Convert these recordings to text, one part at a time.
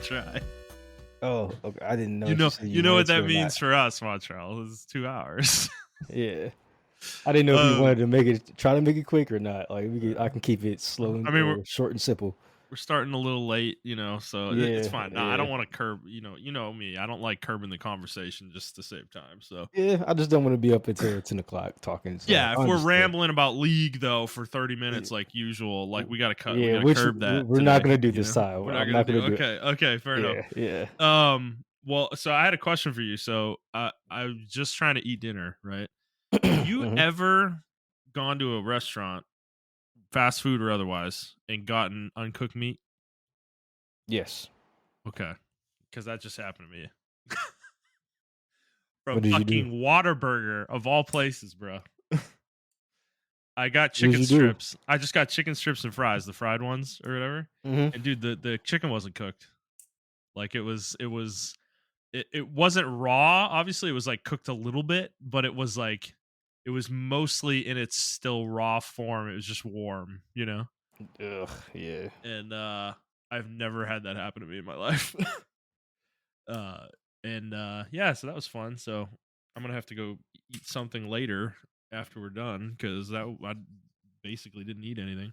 try. Oh, okay. I didn't know You if you know, said you you know wanted what to that or not. means for us, Montrell. It's 2 hours. Yeah. I didn't know if you wanted to try to make it quick or not. Like I can keep it slow I mean, or short and simple. we're starting a little late, so it's Yeah, fine. No, I yeah, don't want to curb, you know me. I don't like curbing the conversation just to save time. So yeah. I just don't want to be up until 10 o'clock talking. So yeah, if I we're understand. rambling about league though for 30 minutes like usual, like we Yeah, gotta which curb that we're not today. gonna do this time. We're not I'm gonna not do. gonna do it. Okay, fair enough. Yeah, yeah. Well, so I had a question for you. So I was just trying to eat dinner, right? Have you Mhm. ever gone to a restaurant, fast food or otherwise, and gotten uncooked meat? Yes. Okay, because that just happened to me. What From did you do? fucking Whataburger of all places, bro. I got What did chicken you do? strips. I just got chicken strips and fries, the fried ones or whatever. Mhm. And dude, the chicken wasn't cooked. Like it wasn't raw. Obviously, it was like cooked a little bit, but it was mostly in its still raw form. It was just warm, Ugh. Yeah. And I've never had that happen to me in my life. uh yeah, so that was fun. So I'm gonna have to go eat something later after we're done because I basically didn't eat anything.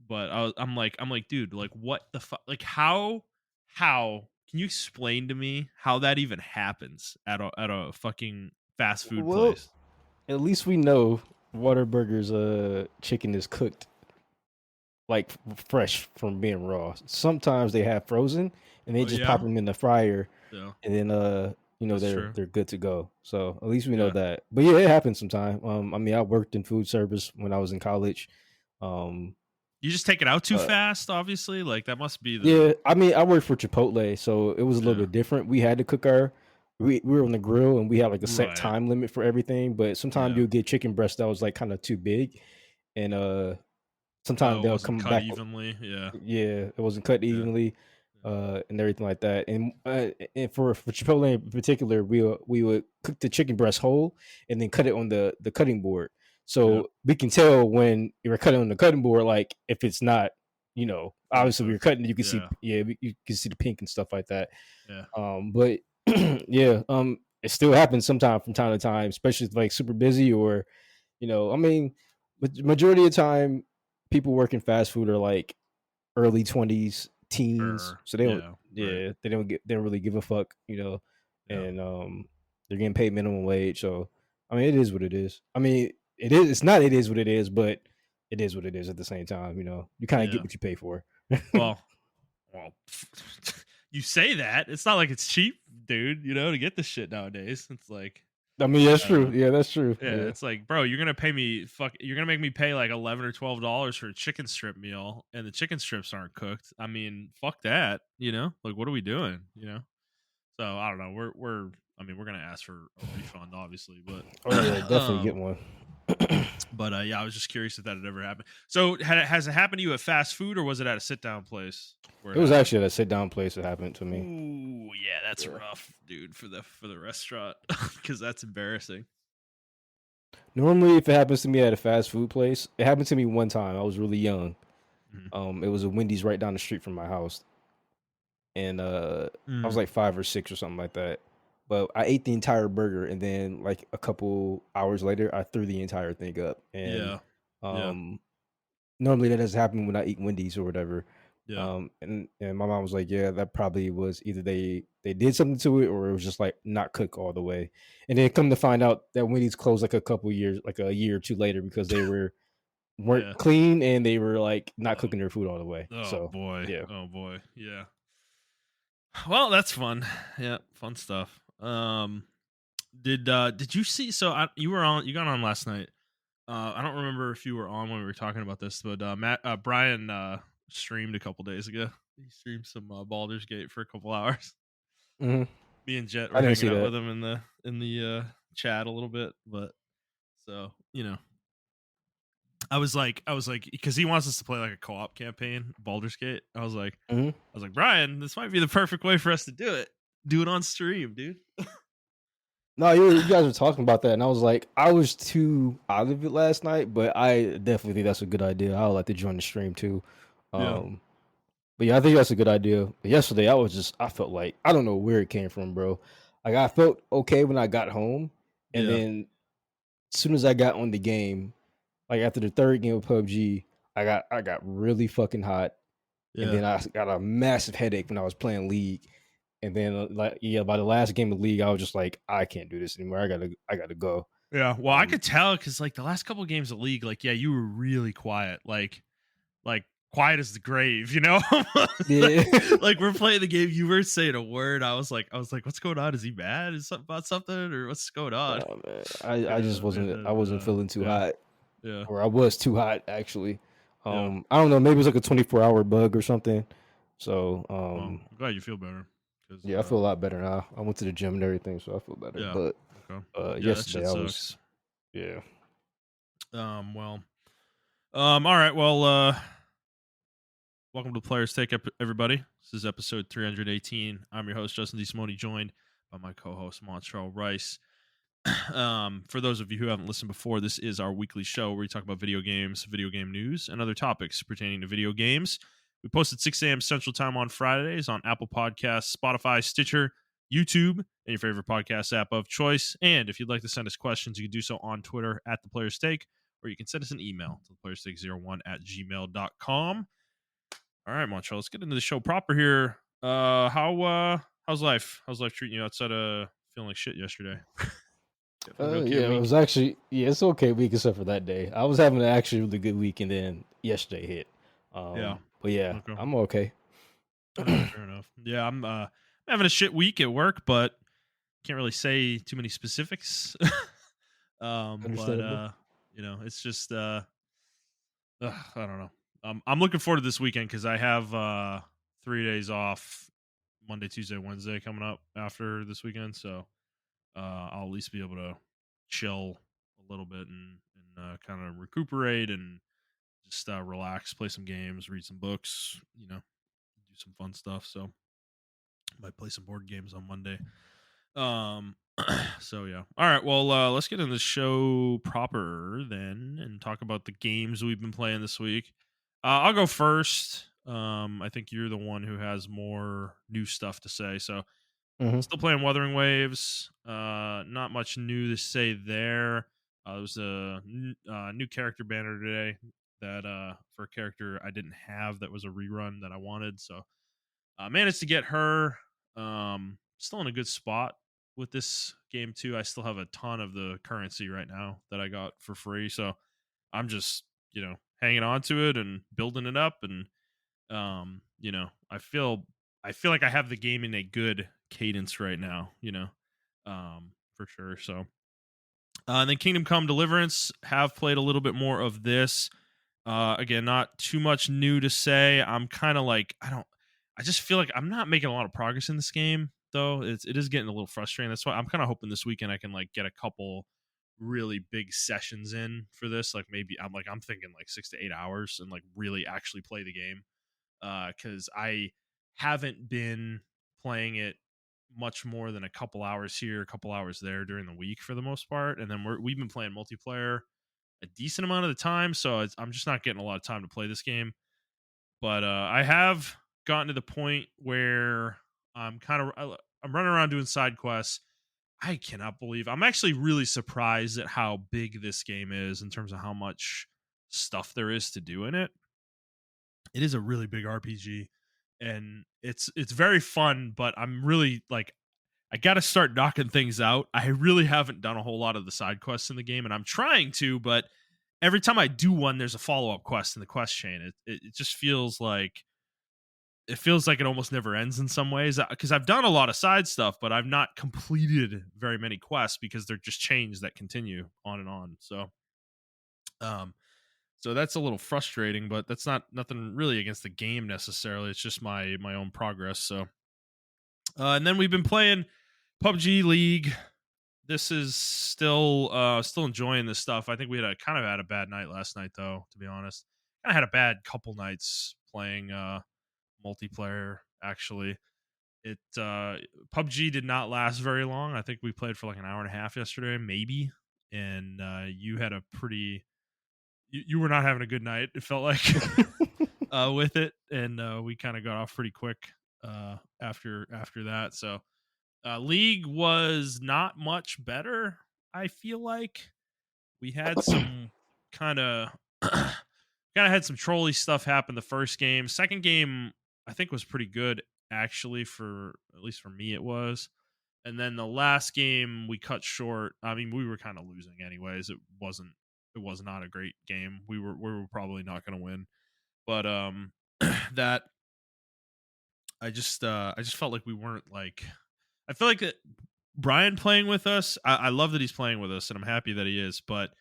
But I'm like, dude, like what the fuck? Like how can you explain to me how that even happens at a fucking fast food Well, place? at least we know Whataburger's chicken is cooked like fresh from being raw. Sometimes they have frozen and they Oh just pop yeah, them in the fryer yeah, and then that's true. they're good to go. So at least we know Yeah. that. But yeah, it happens sometime. I mean, I worked in food service when I was in college. Um, You just take it out too uh, fast, obviously. Like that must be the yeah, I mean, I worked for Chipotle, so it was a little yeah. bit different. We had to cook we were on the grill and we had like a set Right. time limit for everything. But sometimes Yeah. you'll get chicken breast that was like kind of too big, and sometimes Oh, it they'll wasn't come cut back. evenly. Yeah. Yeah, it wasn't cut Yeah. evenly, and everything like that. And for Chipotle in particular, we would cook the chicken breast whole and then cut it on the cutting board. Yeah. So we can tell when you're cutting on the cutting board, like if it's not, Fully obviously when you're cooked. cutting, you can see, Yeah. yeah, you can see the pink and stuff like that. Yeah. But yeah, it still happens sometime from time to time, especially if like super busy or, I mean, but majority of the time, people working fast food are like early 20s, teens, Sure. so they don't, Yeah. Right. yeah, they don't really give a fuck, Yeah. and they're getting paid minimum wage. So I mean, it is what it is. I mean, it's not it is what it is, but it is what it is at the same time. You kind of get Yeah. what you pay for. Well, well, you say that. It's not like it's cheap, dude, to get this shit nowadays. It's like I mean, that's true. uh Yeah, that's true. yeah, Yeah. it's like, bro, you're gonna make me pay like 11 or $12 for a chicken strip meal and the chicken strips aren't cooked. I mean, fuck that, Like what are we doing, So I don't know. I mean, we're gonna ask for a refund, obviously, but Oh yeah, definitely get one. yeah, I was just curious if that had ever happened. So has it happened to you at fast food or was it at a sit down place where It it was happened? actually at a sit down place that happened to me. Ooh, yeah, that's Yeah. rough, dude, for the restaurant because that's embarrassing. Normally, if it happens to me at a fast food place, it happened to me one time. I was really young. Mhm. It was a Wendy's right down the street from my house, and I was Mm, like 5 or 6 or something like that. But I ate the entire burger, and then like a couple hours later, I threw the entire thing up. And yeah, yeah, um, normally that doesn't happen when I eat Wendy's or whatever. yeah. And my mom was like, "Yeah, that probably was either they did something to it, or it was just like not cooked all the way." And then come to find out that Wendy's closed like a couple years, like a year or two later, because they weren't Yeah. clean and they were like not Oh, cooking their food all the way. oh So boy. yeah, Oh boy. Yeah. Well, that's fun. Yeah, fun stuff. Did you see? So you got on last night. I don't remember if you were on when we were talking about this, but Brian streamed a couple days ago. He streamed some Baldur's Gate for a couple hours. hmm Me and Jet I were didn't hanging see out that. with him in the chat a little bit, but so I was like, because he wants us to play like a co-op campaign, Baldur's Gate. hmm I was like, Brian, this might be the perfect way for us to do it. Do it on stream, dude. No, you guys were talking about that, and I was like, I was too out of it last night, but I definitely think that's a good idea. I would like to join the stream too. Yeah. Um, But yeah, I think that's a good idea. But yesterday, I felt like I don't know where it came from, bro. Like I felt okay when I got home, and Yeah. then as soon as I got on the game, like after the third game of PUBG, I got really fucking hot, and Yeah. then I got a massive headache when I was playing League, and then like yeah, by the last game of League, I was just like, I can't do this anymore. I gotta go. Yeah. Well, I Um, could tell because like the last couple of games of League, like, yeah, you were really quiet. Like quiet as the grave, you know? like, yeah, like we're playing the game, you weren't saying a word. I was like, what's going on? Is he mad? Is something about something or what's going on? nah, man, I just And wasn't I wasn't then feeling too yeah, hot, yeah, or I was too hot actually. yeah. I don't know, maybe it was like a 24-hour bug or something. So Well, I'm glad you feel better because yeah, I feel a lot better now. I went to the gym and everything, so I feel better. yeah, But okay, yeah, that yesterday shit I was sucks. yeah. Well, all right, well, welcome to Players Take, everybody. This is episode 318. I'm your host Justin DeSimone, joined by my co-host Montrell Rice. For those of you who haven't listened before, this is our weekly show where we talk about video games, video game news, and other topics pertaining to video games. We post at 6 a.m. Central Time on Fridays on Apple Podcasts, Spotify, Stitcher, YouTube, and your favorite podcast app of choice. And if you'd like to send us questions, you can do so on Twitter at The Players Take, or you can send us an email to theplayerstake01@gmail.com. All right, Montreal, let's get into the show proper here. How's life? How's life treating you outside of feeling like shit yesterday? Having an okay Yeah, it week. was actually it's okay week except for that day. I was having an actually really good week, and then yesterday hit. Yeah. But yeah, Okay. I'm okay. All right. Fair enough. Yeah, I'm having a shit week at work, but can't really say too many specifics. But Understandable. it's just I don't know. I'm looking forward to this weekend because I have 3 days off, Monday, Tuesday, Wednesday coming up after this weekend. So I'll at least be able to chill a little bit and kind of recuperate and just relax, play some games, read some books, do some fun stuff. So might play some board games on Monday. Um so yeah. All right, well let's get into the show proper then and talk about the games we've been playing this week. I'll go first. I think you're the one who has more new stuff to say. So Hmm. still playing Wuthering Waves. Not much new to say there. There was a new character banner today that for a character I didn't have that was a rerun that I wanted. So managed to get her. Still in a good spot with this game too. I still have a ton of the currency right now that I got for free. So I'm just hanging on to it and building it up and I feel like I have the game in a good cadence right now, for sure. So and then Kingdom Come Deliverance, have played a little bit more of this. Again, not too much new to say. I'm kind of like I just feel like I'm not making a lot of progress in this game though. It is getting a little frustrating. That's why I'm kind of hoping this weekend I can like get a couple really big sessions in for this. Like maybe I'm thinking like 6 to 8 hours and like really actually play the game. Because I haven't been playing it much more than a couple hours here, a couple hours there during the week for the most part, and then we've been playing multiplayer a decent amount of the time, so I'm just not getting a lot of time to play this game. But I have gotten to the point where I'm running around doing side quests. I cannot believe I'm actually really surprised at how big this game is in terms of how much stuff there is to do in it. It is a really big RPG and it's very fun, but I'm really like I got to start knocking things out. I really haven't done a whole lot of the side quests in the game and I'm trying to, but every time I do one there's a follow-up quest in the quest chain. It just feels like it almost never ends in some ways because I've done a lot of side stuff, but I've not completed very many quests because they're just chains that continue on and on. Um so that's a little frustrating, but that's not nothing really against the game necessarily. It's just my own progress. So, and then we've been playing PUBG League. This is still enjoying this stuff. I think we had a bad night last night, though. To be honest, I had a bad couple nights playing multiplayer. Actually, it PUBG did not last very long. I think we played for like an hour and a half yesterday, maybe. And you had a pretty you were not having a good night. It felt like with it, and we kind of got off pretty quick after that. So league was not much better. I feel like we had some kind of had some trolly stuff happen the first game. Second game, I think was pretty good actually, for at least for me it was. And then the last game we cut short. I mean, we were kind of losing anyways. It was not a great game. We were probably not going to win. But that I just felt like we weren't like, I feel like that Brian playing with us, I love that he's playing with us and I'm happy that he is, but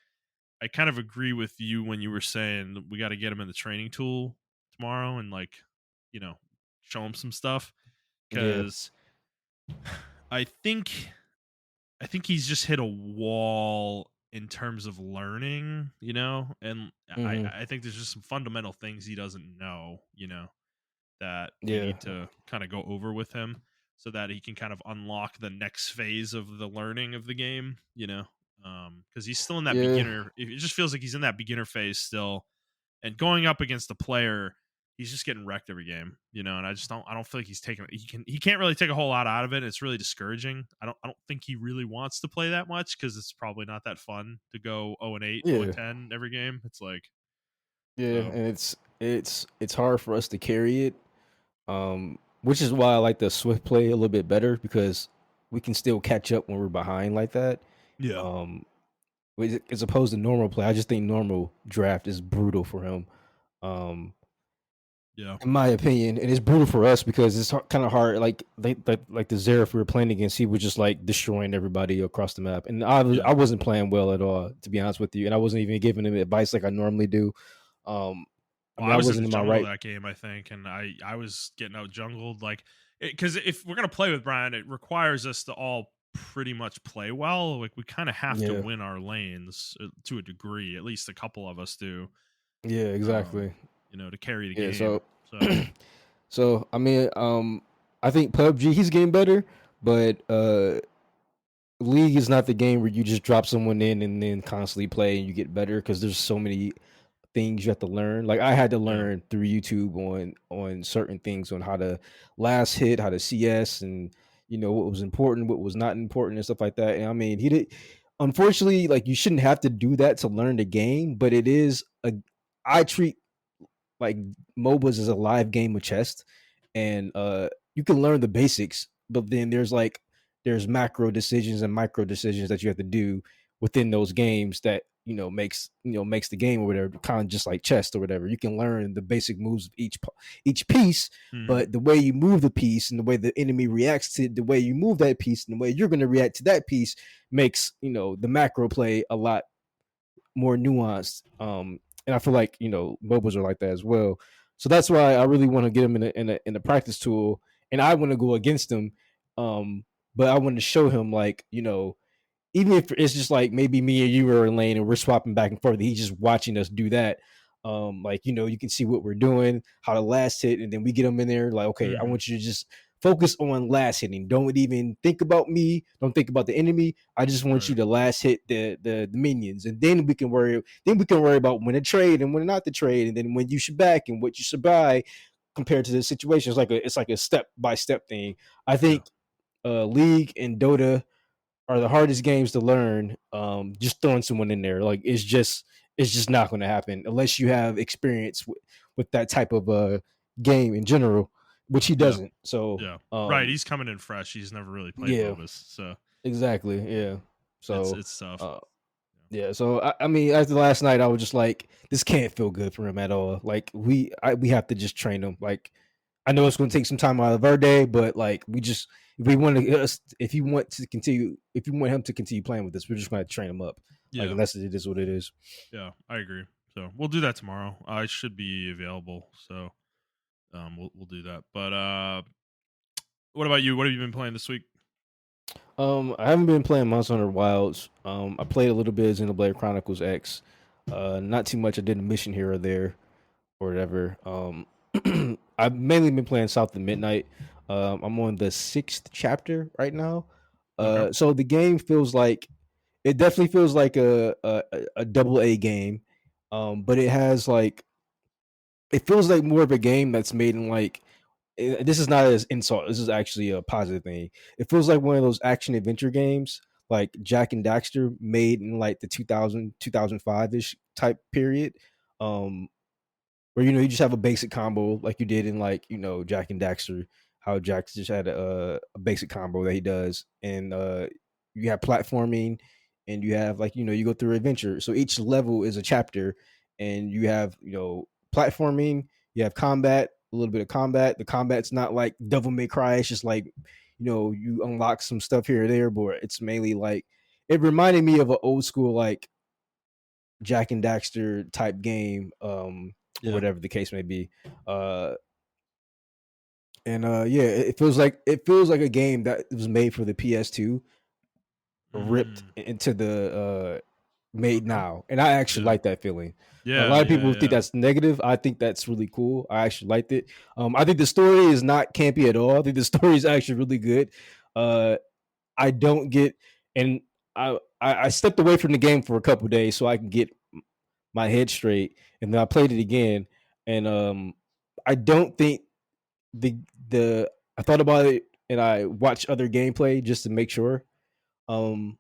I kind of agree with you when you were saying that we got to get him in the training tool tomorrow and like, you know, show him some stuff, Yeah. cuz I think he's just hit a wall in terms of learning, you know, and Hmm. I think there's just some fundamental things he doesn't know, you know, that we Yeah. need to kind of go over with him so that he can kind of unlock the next phase of the learning of the game, you know. Because he's still in that Yeah. beginner, it just feels like he's in that beginner phase still, and going up against the player, he's just getting wrecked every game, you know. And I don't feel like he can't really take a whole lot out of it. It's really discouraging. I don't think he really wants to play that much because it's probably not that fun to go 0-8, Yeah. 0-10 every game. It's like, Yeah. so And it's hard for us to carry it. Which is why I like the swift play a little bit better because we can still catch up when we're behind like that. yeah, Um, as opposed to normal play, I just think normal draft is brutal for him. Um, yeah, in my opinion, and it's brutal for us because it's kind of hard. Like the Zeref we were playing against, he was just like destroying everybody across the map, and yeah. I wasn't playing well at all, to be honest with you, and I wasn't even giving him advice like I normally do. Um, I Well, mean, I I was in wasn't the in my jungle right. that game, I think, and I was getting out jungled, like, because if we're gonna play with Brian, it requires us to all pretty much play well. Like we kind of have to Yeah, win our lanes to a degree, at least a couple of us do. yeah, Um, exactly. you know, to carry the Yeah, game. so So so I mean, I think PUBG he's getting better, but League is not the game where you just drop someone in and then constantly play and you get better because there's so many things you have to learn. Like I had to yeah, learn through YouTube on certain things on how to last hit, how to CS, and what was important, what was not important, and stuff like that. And I mean, he did. Unfortunately, like you shouldn't have to do that to learn the game, but it is a. I treat like MOBAs as a live game of chess, and you can learn the basics, but then there's macro decisions and micro decisions that you have to do within those games that makes the game or whatever, kind of just like chess or whatever. You can learn the basic moves of each piece, mhm, but the way you move the piece and the way the enemy reacts to the way you move that piece and the way you're going to react to that piece makes the macro play a lot more nuanced. And I feel like MOBAs are like that as well. So that's why I really want to get him in a practice tool, and I want to go against him. But I want to show him like even if it's just like maybe me and you are in lane and we're swapping back and forth, he's just watching us do that. Like you can see what we're doing, how to last hit, and then we get them in there. Like, okay, I mhm, want you to just focus on last hitting. Don't even think about me. Don't think about the enemy. I just want right, you to last hit the minions, and then we can worry. Then we can worry about when to trade and when not to trade, and then when you should back and what you should buy compared to the situation. It's like a step by step thing. I yeah, think League and Dota are the hardest games to learn. Just throwing someone in there, like it's just not going to happen unless you have experience with that type of game in general, which he yeah, doesn't. So yeah. Right, he's coming in fresh. He's never really played yeah, MOBAs, so exactly, yeah. So it's tough. uh, yeah, so I mean, after last night, I was just like, this can't feel good for him at all. Like we have to just train him. Like I know it's going to take some time out of our day, but like we just if you want him to continue playing with us, we're just going to train him up. Like Yeah, unless it is what it is. yeah, I agree. So we'll do that tomorrow. I should be available, so we'll do that. But what about you? What have you been playing this week? I haven't been playing Monster Hunter Wilds. I played a little bit of Xenoblade Chronicles X. Not too much. I did a mission here or there or whatever. I've mainly been playing South of Midnight. I'm on the 6th chapter right now. Okay. So the game definitely feels like a double A game. But it has like it feels like more of a game that's made in like this is not as insult. This is actually a positive thing. It feels like one of those action adventure games like Jack and Daxter made in like the 2005 ish type period. Um, where you just have a basic combo like you did in like Jack and Daxter, how Jack just had a basic combo that he does, and you have platforming, and you have like you go through adventure. So each level is a chapter, and you have platforming, you have combat, a little bit of combat. The combat's not like Devil May Cry. It's just like you unlock some stuff here or there, but it's mainly like it reminded me of an old school like Jack and Daxter type game, or Yeah. whatever the case may be. Uh, and yeah, it feels like a game that was made for the PS2, ripped Mm, into the made okay. now, and I actually Yeah. like that feeling. A Yeah. lot of Yeah. people think Yeah. that's negative. I think that's really cool. I actually liked it. I think the story is not campy at all. I think the story is actually really good. Uh, I don't get, and I stepped away from the game for a couple days so I can get my head straight, and then I played it again, and I don't think the the I thought about it and I watched other gameplay just to make sure, um,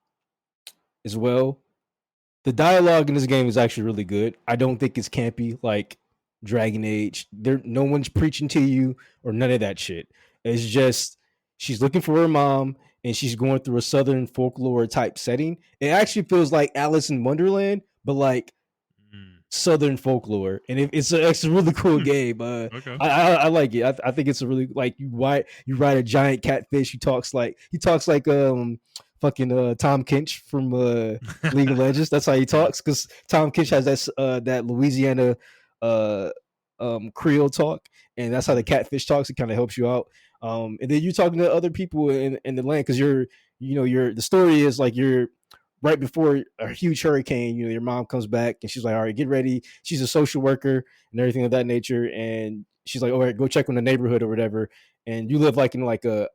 as well. The dialogue in this game is actually really good. I don't think it's campy like Dragon Age. No one's preaching to you or none of that shit. It's just she's looking for her mom and she's going through a southern folklore type setting. It actually feels like Alice in Wonderland, but like Mm. southern folklore, and it's a really cool game. Okay. I like it. I think it's a really like you ride a giant catfish. He talks like fucking Tom Kinch from League of Legends. That's how he Yeah. talks because Tom Kinch has that Louisiana uh Creole talk, and that's how the Mm. catfish talks. It kind of helps you out. And then you're talking to other people in the land because the story is like you're right before a huge hurricane, your mom comes back and she's like, all right, get ready. She's a social worker and everything of that nature. And she's like, all right, go check on the neighborhood or whatever. And you live like in like a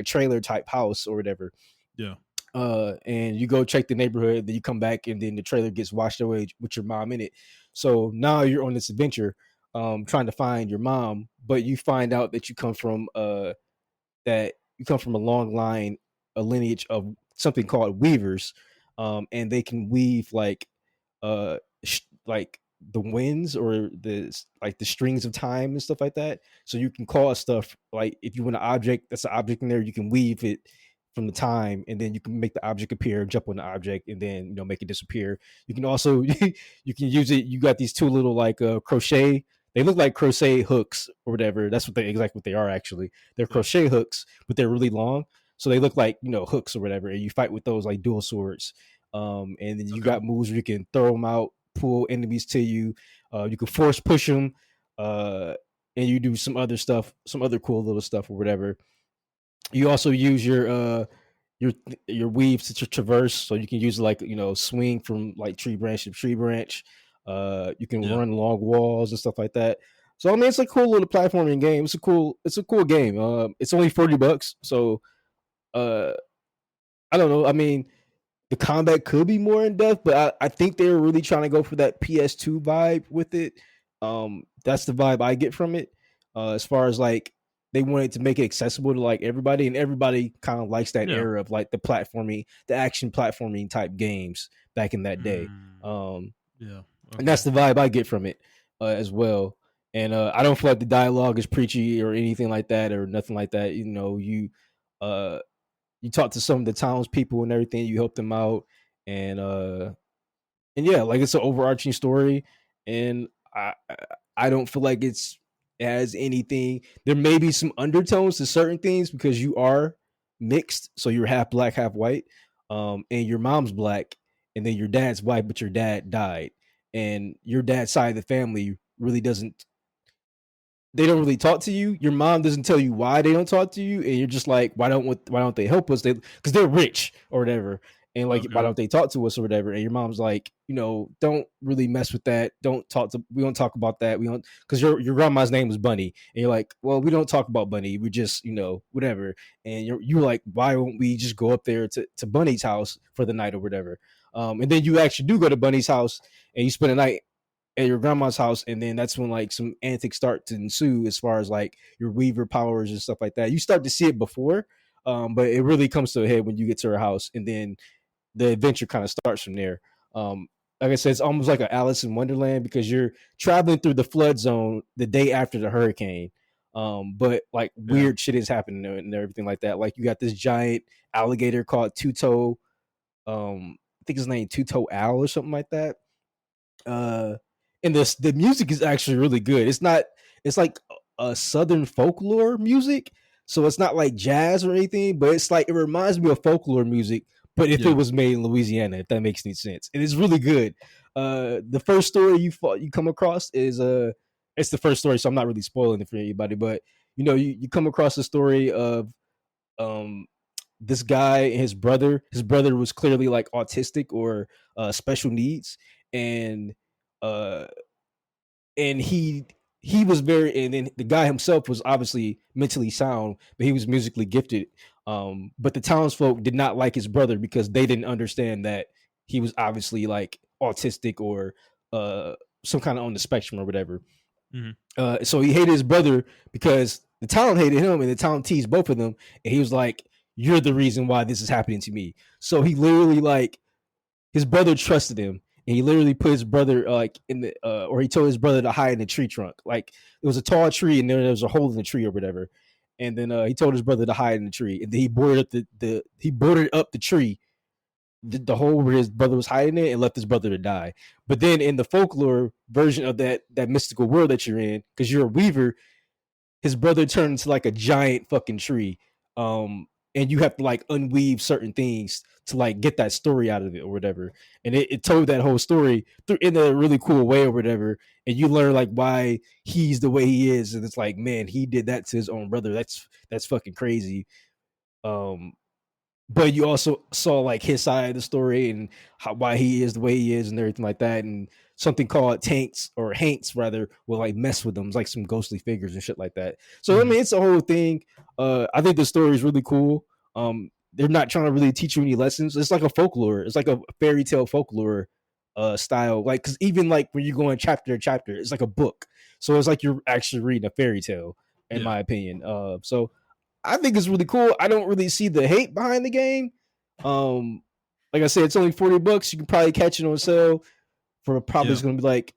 trailer type house or whatever. Yeah. And you go check the neighborhood, then you come back and then the trailer gets washed away with your mom in it. So now you're on this adventure, trying to find your mom, but you find out that you come from a long line, a lineage of something called weavers, and they can weave like the winds or the strings of time and stuff like that. So you can cause stuff like if you want an object that's an object in there, you can weave it from the time, and then you can make the object appear, jump on the object, and then make it disappear. You can also you can use it. You got these two little like crochet. They look like crochet hooks or whatever. That's what they are actually. They're Yeah. crochet hooks, but they're really long. So they look like hooks or whatever, and you fight with those like dual swords. And then you Okay. got moves where you can throw them out, pull enemies to you. You can force push them, and you do some other stuff, some other cool little stuff or whatever. You also use your your weaves to traverse, so you can use like swing from like tree branch to tree branch. You can Yeah. run along walls and stuff like that. So I mean, it's a cool little platforming game. It's a cool game. It's only $40, so uh, I don't know. I mean, the combat could be more in depth, but I think they were really trying to go for that PS2 vibe with it. That's the vibe I get from it. As far as like they wanted to make it accessible to like everybody, and everybody kind of likes that Yeah. era of like the action platforming type games back in that day. Mm. Um, Yeah. and Okay. that's the vibe I get from it as well. And I don't feel like the dialogue is preachy or anything like that or nothing like that. Uh, you talk to some of the townspeople and everything. You help them out, and yeah, like it's an overarching story, and I don't feel like it has anything. There may be some undertones to certain things because you are mixed, so you're half black, half white, and your mom's black, and then your dad's white, but your dad died, and your dad's side of the family really doesn't they don't really talk to you. Your mom doesn't tell you why they don't talk to you, and you're just like, why don't they help us? Because they're rich or whatever, and like why Okay. don't they talk to us or whatever? And your mom's like, don't really mess with that. We don't talk about that. We don't because your grandma's name was Bunny, and you're like, well, we don't talk about Bunny. We just whatever. And you're like, why won't we just go up there to Bunny's house for the night or whatever? And then you actually do go to Bunny's house and you spend a night at your grandma's house, and then that's when like some antics start to ensue as far as like your weaver powers and stuff like that. You start to see it before, but it really comes to a head when you get to her house, and then the adventure kind of starts from there. Um, like I said, it's almost like an Alice in Wonderland because you're traveling through the flood zone the day after the hurricane. But like Yeah. weird shit is happening and everything like that. Like you got this giant alligator called Two Toe. I think his name Two Toe Owl or something like that. Uh, and the music is actually really good. It's not. It's like a southern folklore music, so it's not like jazz or anything. But it's like it reminds me of folklore music, but if it Yeah. was made in Louisiana, if that makes any sense, and it's really good. The first story you come across is it's the first story, so I'm not really spoiling it for anybody. But you come across the story of um this guy and his brother. His brother was clearly like autistic or special needs, and uh and he was very, and then the guy himself was obviously mentally sound, but he was musically gifted. But the townsfolk did not like his brother because they didn't understand that he was obviously like autistic or some kind of on the spectrum or whatever. Mm-hmm. So he hated his brother because the town hated him and the town teased both of them. And he was like, "You're the reason why this is happening to me." So he literally like his brother trusted him, and he literally put his brother like in the or he told his brother to hide in the tree trunk. Like it was a tall tree, and then there was a hole in the tree or whatever. And then he told his brother to hide in the tree, and then he boarded up he boarded up the tree, the hole where his brother was hiding it, and left his brother to die. But then in the folklore version of that mystical world that you're in, because you're a weaver, his brother turned into like a giant fucking tree. And you have to like unweave certain things to like get that story out of it or whatever. And it told that whole story in a really cool way or whatever. And you learn like why he's the way he is. And it's like, man, he did that to his own brother. That's fucking crazy. Um, but you also saw like his side of the story and why he is the way he is and everything like that. And something called tanks or hanks rather will like mess with them. It's like some ghostly figures and shit like that. So I Mm-hmm. mean, it's a whole thing. I think the story is really cool. They're not trying to really teach you any lessons. It's like a folklore. It's like a fairy tale folklore style. Like because even like when you go in chapter to chapter, it's like a book. So it's like you're actually reading a fairy tale, in Yeah. my opinion. So I think it's really cool. I don't really see the hate behind the game. Um, like I said, it's only $40. You can probably catch it on sale for probably Yeah. it's gonna be like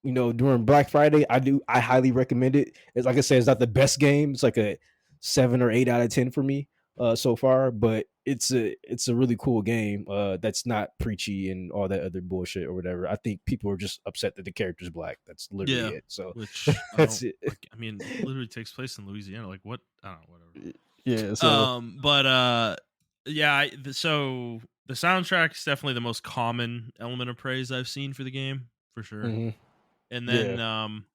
during Black Friday. I highly recommend it. It's like I said, it's not the best game. It's like a 7 or 8 out of 10 for me so far, but it's a really cool game that's not preachy and all that other bullshit or whatever. I think people are just upset that the character's black. That's literally Yeah. it. So Which I that's don't it. like. I mean, it literally takes place in Louisiana. Like what? I don't know. Whatever. Yeah. So But yeah. So the soundtrack is definitely the most common element of praise I've seen for the game for sure. mhm. And Yeah. then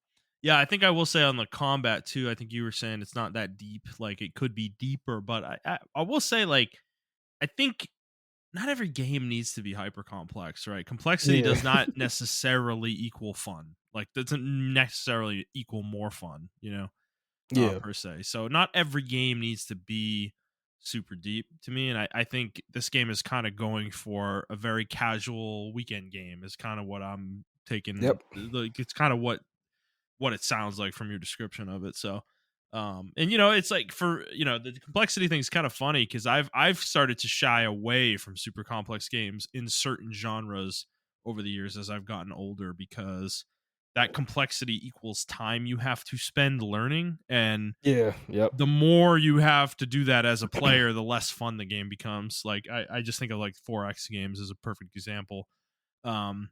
yeah, I think I will say on the combat too. I think you were saying it's not that deep. Like it could be deeper, but I will say like I think not every game needs to be hyper complex, right? Complexity Yeah. does not necessarily equal fun. Like doesn't necessarily equal more fun, Yeah. per se. So not every game needs to be super deep to me. And I think this game is kind of going for a very casual weekend game is kind of what I'm taking. Yep. Like it's kind of what it sounds like from your description of it. So and it's like for the complexity thing is kind of funny because I've started to shy away from super complex games in certain genres over the years as I've gotten older because that complexity equals time you have to spend learning, and Yeah. Yep. the more you have to do that as a player, the less fun the game becomes. Like I just think of like 4X games as a perfect example. um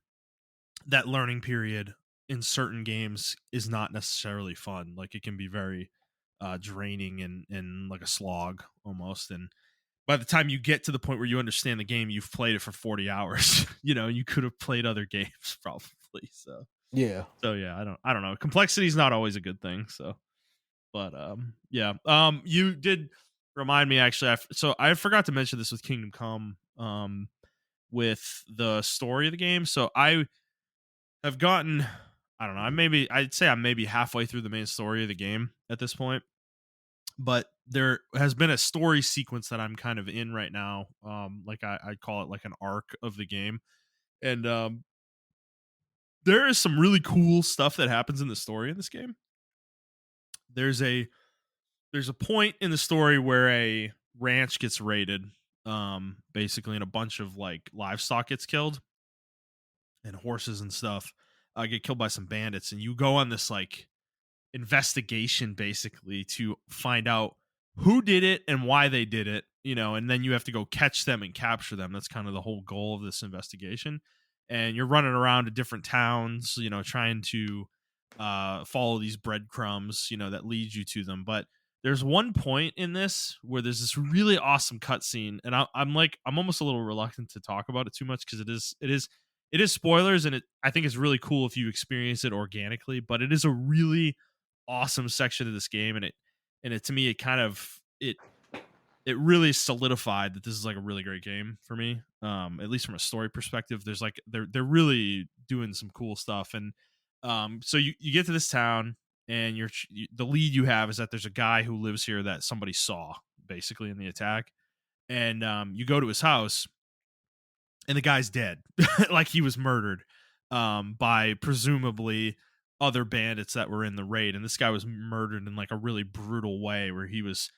that learning period in certain games is not necessarily fun. Like it can be very draining and like a slog almost. And by the time you get to the point where you understand the game, you've played it for 40 hours. You could have played other games probably. Yeah. So yeah, I don't know. Complexity is not always a good thing. So, but yeah. You did remind me actually. So I forgot to mention this with Kingdom Come. With the story of the game. So I've gotten, I don't know, I'd say I'm maybe halfway through the main story of the game at this point, but there has been a story sequence that I'm kind of in right now. Like I call it like an arc of the game. And there is some really cool stuff that happens in the story in this game. There's a point in the story where a ranch gets raided, basically, and a bunch of like livestock gets killed and horses and stuff get killed by some bandits, and you go on this like investigation basically to find out who did it and why they did it, and then you have to go catch them and capture them. That's kind of the whole goal of this investigation. And you're running around to different towns, trying to follow these breadcrumbs, that lead you to them. But there's one point in this where there's this really awesome cutscene, and I'm almost a little reluctant to talk about it too much because it is spoilers, and I think it's really cool if you experience it organically. But it is a really awesome section of this game, and it to me it really solidified that this is like a really great game for me, at least from a story perspective. There's like they're really doing some cool stuff. And so you get to this town, and the lead you have is that there's a guy who lives here that somebody saw basically in the attack. And you go to his house, and the guy's dead. Like he was murdered by presumably other bandits that were in the raid. And this guy was murdered in like a really brutal way, where he was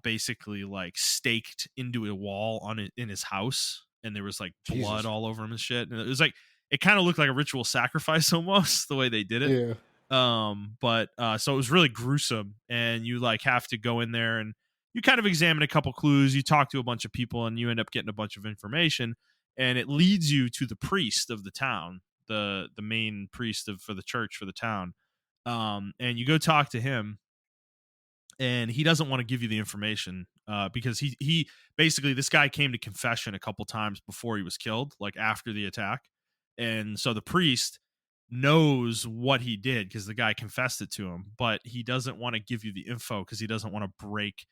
basically like staked into a wall in his house, and there was like blood Jesus. all over him and shit. And it was like, it kind of looked like a ritual sacrifice almost, the way they did it. Yeah. But so it was really gruesome, and you like have to go in there and you kind of examine a couple clues, you talk to a bunch of people, and you end up getting a bunch of information, and it leads you to the priest of the town, the main priest for the church for the town. And you go talk to him, and he doesn't want to give you the information because he basically, this guy came to confession a couple times before he was killed, like after the attack. And so the priest knows what he did because the guy confessed it to him, but he doesn't want to give you the info because he doesn't want to break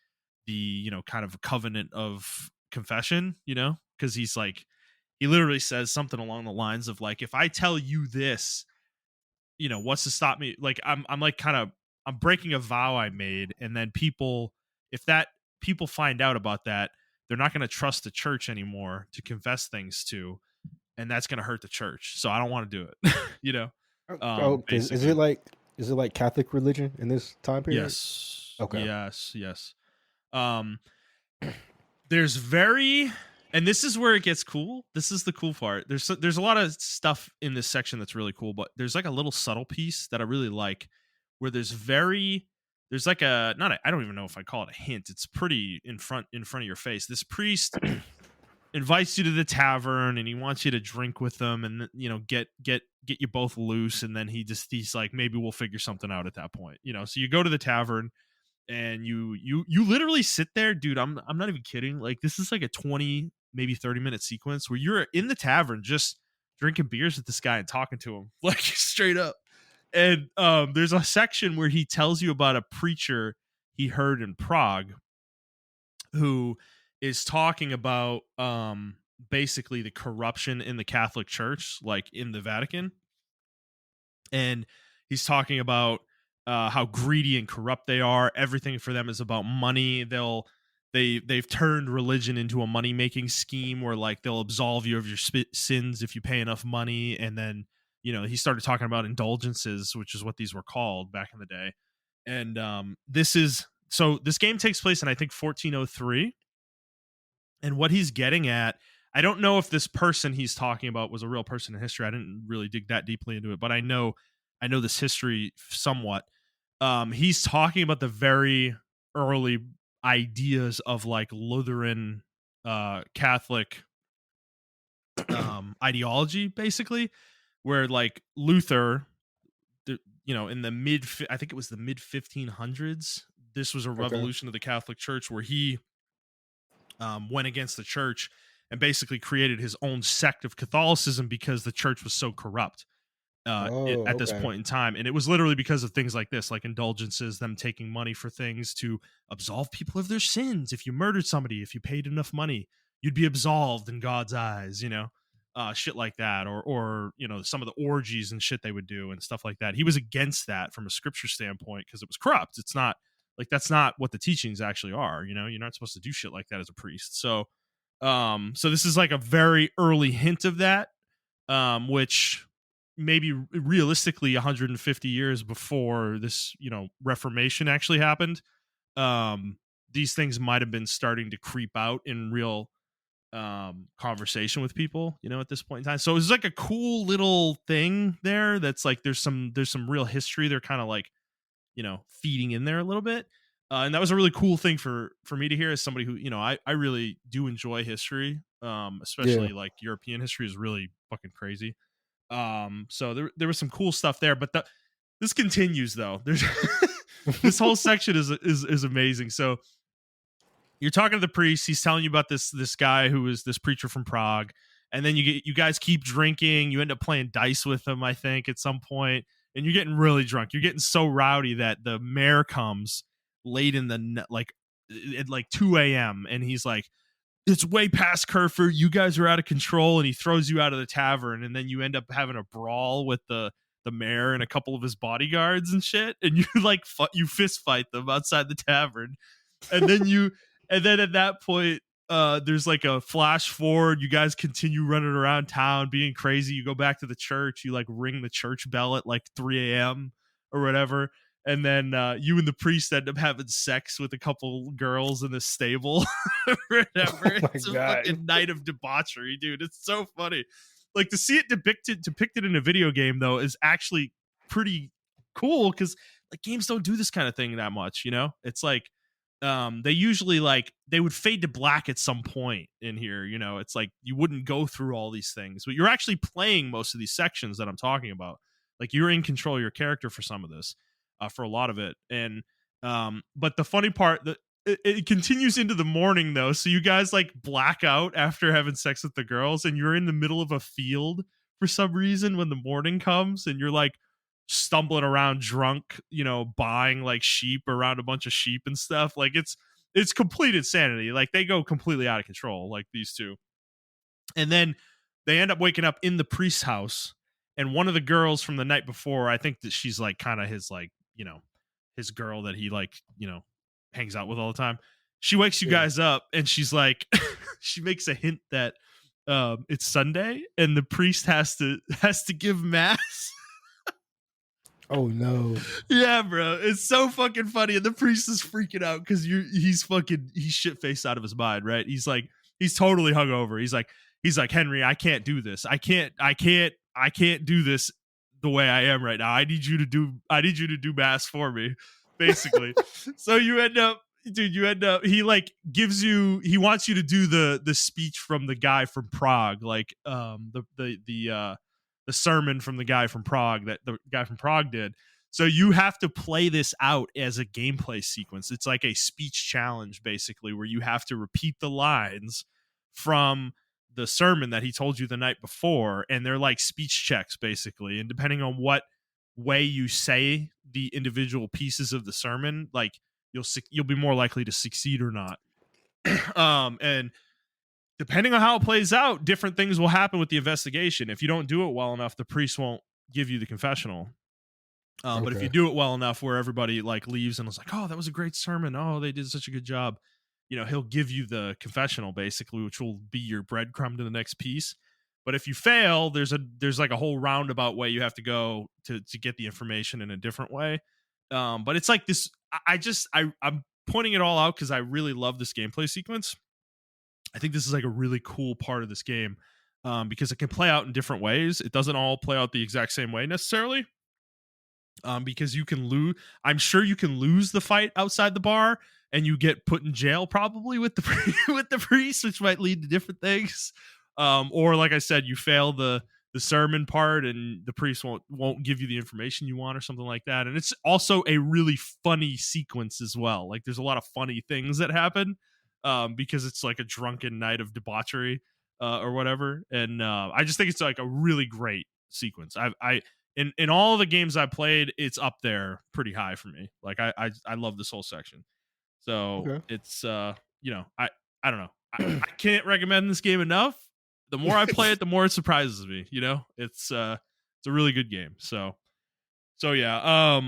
the kind of covenant of confession, because he's like, he literally says something along the lines of like, if I tell you this, what's to stop me? Like I'm like kind of, I'm breaking a vow I made, and then if people find out about that, they're not going to trust the church anymore to confess things to, and that's going to hurt the church. So I don't want to do it. Is it like Catholic religion in this time period? Yes. Okay. Yes. There's and this is where it gets cool. This is the cool part. There's a lot of stuff in this section that's really cool, but there's like a little subtle piece that I really like, where there's like I don't even know if I call it a hint. It's pretty in front of your face. This priest invites you to the tavern, and he wants you to drink with them, and get you both loose. And then he's like, maybe we'll figure something out at that point. So you go to the tavern, and you literally sit there, dude. I'm not even kidding. Like, this is like a 20, maybe 30-minute sequence where you're in the tavern just drinking beers with this guy and talking to him, like, straight up. And there's a section where he tells you about a preacher he heard in Prague who is talking about basically the corruption in the Catholic Church, like in the Vatican. And he's talking about how greedy and corrupt they are. Everything for them is about money. They've turned religion into a money making scheme where like they'll absolve you of your sins if you pay enough money. And then he started talking about indulgences, which is what these were called back in the day. And this game takes place in, I think, 1403. And what he's getting at, I don't know if this person he's talking about was a real person in history. I didn't really dig that deeply into it, but I know this history somewhat. He's talking about the very early ideas of like Lutheran Catholic ideology, basically, where like Luther, in the I think it was the mid 1500s, this was a revolution of the Catholic Church where he went against the church and basically created his own sect of Catholicism because the church was so corrupt at this point in time. And it was literally because of things like this, like indulgences, them taking money for things to absolve people of their sins. If you murdered somebody, if you paid enough money, you'd be absolved in God's eyes, shit like that. Or some of the orgies and shit they would do and stuff like that. He was against that from a scripture standpoint because it was corrupt. It's not like, that's not what the teachings actually are. You're not supposed to do shit like that as a priest. So this is like a very early hint of that, which maybe realistically 150 years before this, Reformation actually happened. Um, these things might have been starting to creep out in real conversation with people, at this point in time. So it's like a cool little thing there that's like there's some real history they're kind of like, feeding in there a little bit. And that was a really cool thing for me to hear as somebody who, I really do enjoy history. Yeah. Especially like European history is really fucking crazy. So there was some cool stuff there, but this continues though. There's this whole section is amazing. So you're talking to the priest. He's telling you about this guy who is this preacher from Prague, and then you guys keep drinking. You end up playing dice with him, I think, at some point, and you're getting really drunk. You're getting so rowdy that the mayor comes late in the like at like 2 a.m. and he's like, it's way past curfew. You guys are out of control, and he throws you out of the tavern, and then you end up having a brawl with the mayor and a couple of his bodyguards and shit, and you like you fist fight them outside the tavern, and then at that point, there's like a flash forward. You guys continue running around town being crazy. You go back to the church. You like ring the church bell at like 3 a.m. or whatever. And then you and the priest end up having sex with a couple girls in the stable or whatever. Oh my It's a God. fucking night of debauchery, dude. It's so funny. Like to see it depicted in a video game though is actually pretty cool because like games don't do this kind of thing that much. It's like they usually like they would fade to black at some point in here. It's like you wouldn't go through all these things, but you're actually playing most of these sections that I'm talking about. Like you're in control of your character for some of this. For a lot of it. And but the funny part that it continues into the morning though. So you guys like black out after having sex with the girls, and you're in the middle of a field for some reason when the morning comes, and you're like stumbling around drunk, buying like sheep around a bunch of sheep and stuff. Like it's complete insanity. Like they go completely out of control, like these two. And then they end up waking up in the priest's house, and one of the girls from the night before, I think that she's like kind of his like, his girl that he like, hangs out with all the time. She wakes you Yeah. guys up, and she's like she makes a hint that it's Sunday and the priest has to give mass. Oh no. Yeah, bro, it's so fucking funny, and the priest is freaking out because he's shit faced out of his mind, right? He's totally hungover. He's like Henry, I can't do this. I can't do this the way I am right now. I need you to do mass for me, basically. So you end up, he like he wants you to do the speech from the guy from Prague, like the sermon from the guy from Prague that the guy from Prague did. So you have to play this out as a gameplay sequence. It's like a speech challenge, basically, where you have to repeat the lines from the sermon that he told you the night before, and they're like speech checks, basically. And depending on what way you say the individual pieces of the sermon, like you'll be more likely to succeed or not. And depending on how it plays out, different things will happen with the investigation. If you don't do it well enough, the priest won't give you the confessional. But if you do it well enough where everybody like leaves and is like, oh, that was a great sermon, oh, they did such a good job, he'll give you the confessional, basically, which will be your breadcrumb to the next piece. But if you fail, there's like a whole roundabout way you have to go to get the information in a different way. But it's like this, I'm pointing it all out because I really love this gameplay sequence. I think this is like a really cool part of this game, because it can play out in different ways. It doesn't all play out the exact same way necessarily. Because you can lose. I'm sure you can lose the fight outside the bar, and you get put in jail probably with the with the priest, which might lead to different things. Or like I said, you fail the sermon part, and the priest won't give you the information you want, or something like that. And it's also a really funny sequence as well. Like there's a lot of funny things that happen, because it's like a drunken night of debauchery, or whatever. And I just think it's like a really great sequence. In all of the games I played, it's up there pretty high for me. Like I love this whole section. So Okay. it's I don't know. I can't recommend this game enough. The more I play it, the more it surprises me. It's a really good game. So yeah. All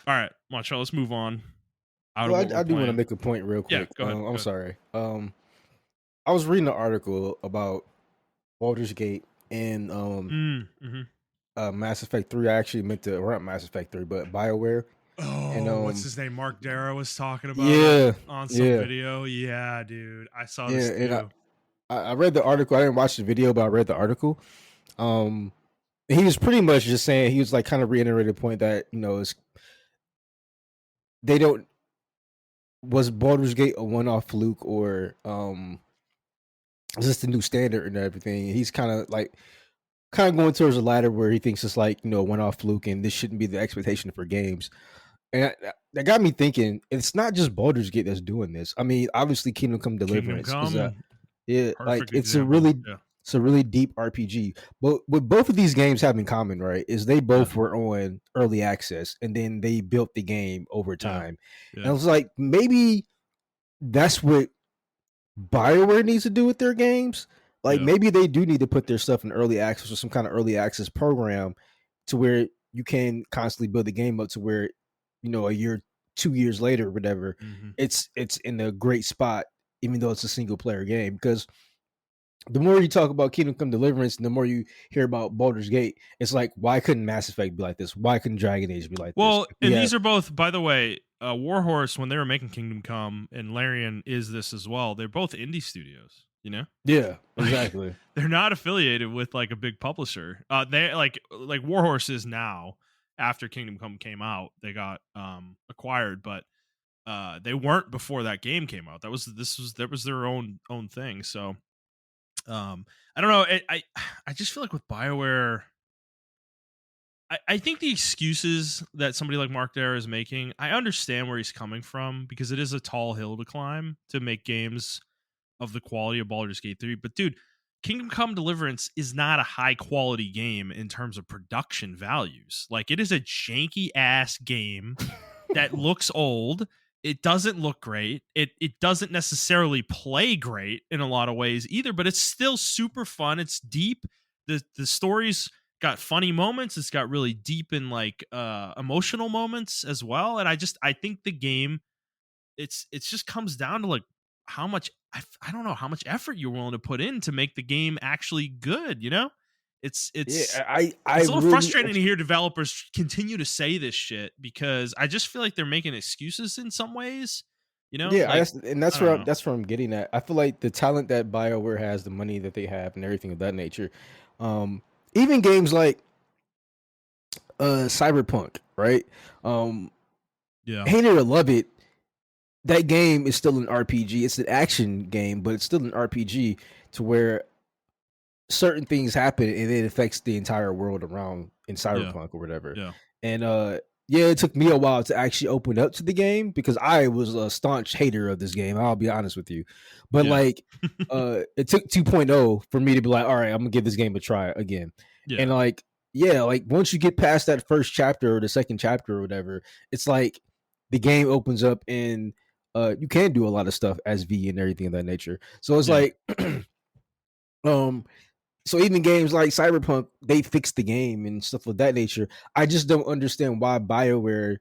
right, Montrell, let's move on. Well, I do want to make a point real quick. Yeah, go ahead. I'm sorry. I was reading an article about Baldur's Gate, and Mm-hmm. Mass Effect 3. I actually meant to, or not Mass Effect 3, but BioWare. And Oh, what's his name? Mark Darrow was talking about it yeah, on some yeah, video. Yeah, dude. I saw yeah. this And too. I read the article. I didn't watch the video, but I read the article. Um, he was pretty much just saying, he was like kind of reiterating the point that, it's, they don't, was Baldur's Gate a one-off fluke, or is this the new standard and everything? He's kind of going towards the latter, where he thinks it's like, a one-off fluke, and this shouldn't be the expectation for games. And that got me thinking, it's not just Baldur's Gate that's doing this. I mean, obviously Kingdom Come Kingdom Deliverance is Come, like perfect example. Yeah. it's a really deep RPG. But what both of these games have in common, right, is they Yeah. both were on early access, and then they built the game over Yeah. time. Yeah. And I was like, maybe that's what BioWare needs to do with their games. Like, Yeah. maybe they do need to put their stuff in early access, or some kind of early access program, to where you can constantly build the game up to where, a year, 2 years later, or whatever, Mm-hmm. it's in a great spot, even though it's a single player game. Because the more you talk about Kingdom Come Deliverance, and the more you hear about Baldur's Gate, it's like, why couldn't Mass Effect be like this? Why couldn't Dragon Age be like this? Well, and Yeah, these are both, by the way, Warhorse, when they were making Kingdom Come, and Larian is this as well. They're both indie studios, yeah, Like, exactly. they're not affiliated with like a big publisher. They like Warhorse is now, after Kingdom Come came out, they got acquired, but they weren't before that game came out. That was their own thing. So I don't know. I just feel like with BioWare, I think the excuses that somebody like Mark Darrow is making, I understand where he's coming from, because it is a tall hill to climb to make games of the quality of Baldur's Gate 3. But dude, Kingdom Come Deliverance is not a high quality game in terms of production values. Like, it is a janky ass game that looks old. It doesn't look great. It doesn't necessarily play great in a lot of ways either, but it's still super fun. It's deep. The story's got funny moments. It's got really deep and like emotional moments as well. And I think the game, it's just comes down to like how much, I don't know how much effort you're willing to put in to make the game actually good. It's Yeah, it's I it's a little really, frustrating to hear developers continue to say this shit, because I just feel like they're making excuses in some ways. yeah, Like, and I don't know. that's where I'm getting at. I feel like the talent that BioWare has, the money that they have, and everything of that nature. Um, Even games like Cyberpunk, right? Um, Yeah, Hate it or love it, that game is still an RPG. It's an action game, but it's still an RPG, to where certain things happen and it affects the entire world around in yeah, Cyberpunk or whatever. yeah, And yeah, it took me a while to actually open up to the game, because I was a staunch hater of this game. I'll be honest with you. But yeah, like it took 2.0 for me to be like, all right, I'm gonna give this game a try again. And yeah, like, yeah, like once you get past that first chapter or the second chapter or whatever, it's like the game opens up, and you can do a lot of stuff as V and everything of that nature. So it's yeah, like um so even games like Cyberpunk, they fixed the game and stuff of that nature. I just don't understand why BioWare.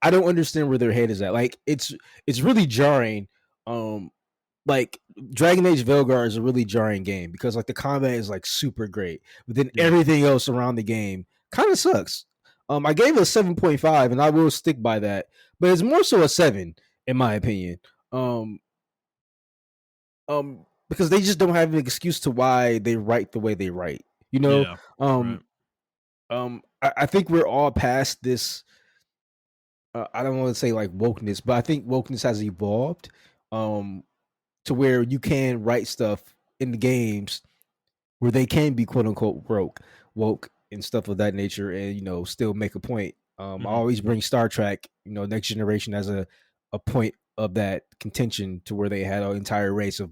I don't understand where their head is at. Like, it's really jarring. Um, like Dragon Age Velgar is a really jarring game, because like the combat is like super great, but then yeah, everything else around the game kind of sucks. I gave it a 7.5, and I will stick by that. But it's more so a 7, in my opinion. Um, because they just don't have an excuse to why they write the way they write. You know, yeah. Right. um, I think we're all past this. I don't want to say like wokeness, but I think wokeness has evolved, um, to where you can write stuff in the games where they can be quote unquote woke and stuff of that nature, and still make a point. I Hmm. always bring Star Trek, Next Generation, as a point of that contention, to where they had an entire race of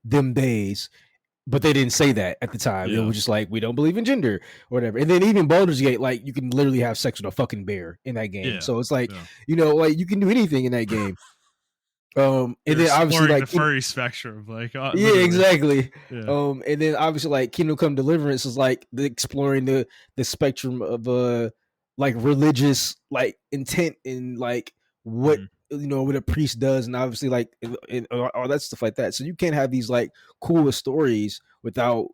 them days, but they didn't say that at the time. It Yeah, was just like, we don't believe in gender or whatever. And then even Baldur's Gate, like, you can literally have sex with a fucking bear in that game. yeah, So it's like, yeah. like, you can do anything in that game. And They're then obviously, exploring the like, furry spectrum, like, yeah, literally. exactly. Yeah. And then obviously, like, Kingdom Come Deliverance is like exploring the spectrum of like religious like intent, and like what Hmm. what a priest does, and obviously like and all that stuff like that. So you can't have these like cool stories without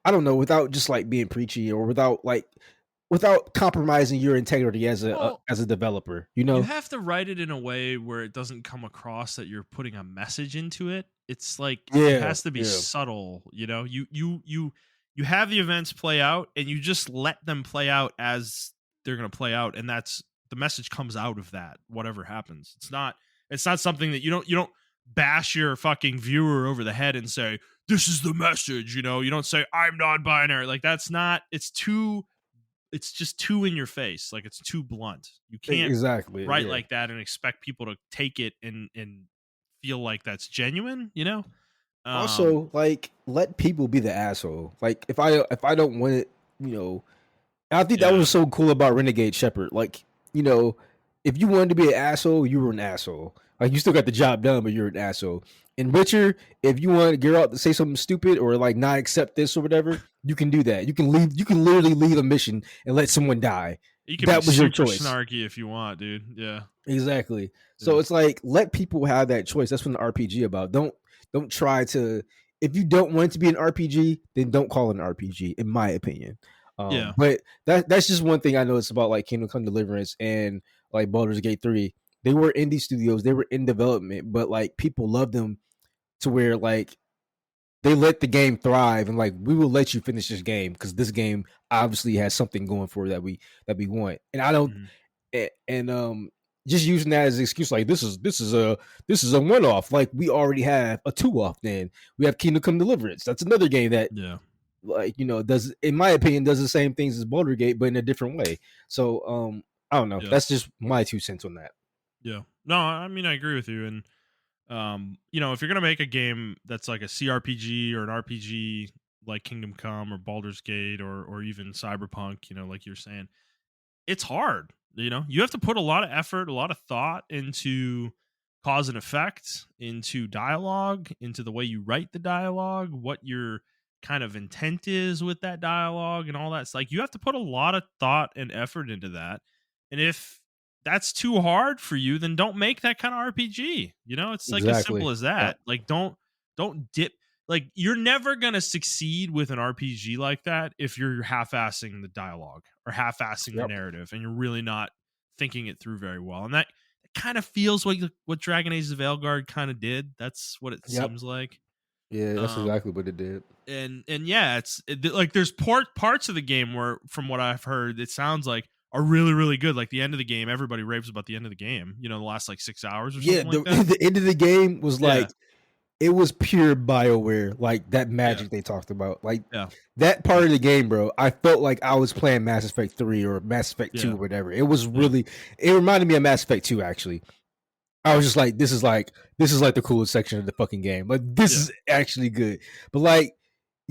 I don't know, without just like being preachy or without compromising your integrity Well, as a developer, you you know? have to write it in a way where it doesn't come across that you're putting a message into it. It's like it Yeah, has to be yeah, subtle, you know. You have the events play out and you just let them play out as they're going to play out, and that's the message comes out of that whatever happens. It's not something that you don't bash your fucking viewer over the head and say this is the message, you know. You don't say I'm non-binary. Like that's not it's just too in your face. Like it's too blunt. You can't exactly. write Yeah. like that and expect people to take it and feel like that's genuine, you know? Um Also, like, let people be the asshole. Like, if I don't want it, you know, and I think that yeah. was so cool about Renegade Shepherd. Like, you know, if you wanted to be an asshole, you were an asshole. Like, you still got the job done, but you're an asshole. In Witcher, if you want to get out to say something stupid or like not accept this or whatever, you can do that. You can leave. You can literally leave a mission and let someone die. You can be That was your super choice. snarky if you want, dude. Yeah. Exactly. So Yeah. it's like let people have that choice. That's what an RPG about. Don't try to if you don't want it to be an RPG, then don't call it an RPG, in my opinion. Yeah. But that's just one thing I noticed about like Kingdom Come Deliverance and like Baldur's Gate 3. They were indie studios, they were in development, but like people loved them to where like they let the game thrive and like we will let you finish this game because this game obviously has something going for it that we want. And I don't Mhm. and just using that as an excuse like this is a one-off, like we already have a two-off. Then we have Kingdom Come Deliverance, that's another game that Yeah. like does, in my opinion, does the same things as Boulder Gate but in a different way. So I don't know, Yeah. that's just my 2 cents on that. Yeah. No, I mean I agree with you. And if you're gonna make a game that's like a CRPG or an RPG like Kingdom Come or Baldur's Gate or even Cyberpunk, like you're saying, it's hard. You have to put a lot of effort, a lot of thought into cause and effect, into dialogue, into the way you write the dialogue, what your kind of intent is with that dialogue and all that. It's like you have to put a lot of thought and effort into that. And if that's too hard for you, then don't make that kind of RPG. It's like as simple Exactly. as Yep. that. Like don't dip, like you're never going to succeed with an RPG like that if you're half-assing the dialogue or half-assing the Yep. narrative and you're really not thinking it through very well. And that kind of feels like what Dragon Age of Veilguard kind of did. That's what it Yep. seems like. Yeah, that's Um exactly what it did. and yeah, like there's parts of the game where from what I've heard it sounds like are really really good. Like the end of the game, everybody raves about the end of the game, the last like 6 hours or Yeah, something like that. the end of the game was Yeah. like it was pure BioWare, like that Yeah. magic they talked about. Like Yeah. that part Yeah. of the game, bro, I felt like I was playing Mass Effect 3 or Mass Effect 2 Yeah. or whatever. It was Yeah. really it reminded me of Mass Effect 2 actually. I was just like this is like the coolest section of the fucking game. Like this Yeah. is actually good. But like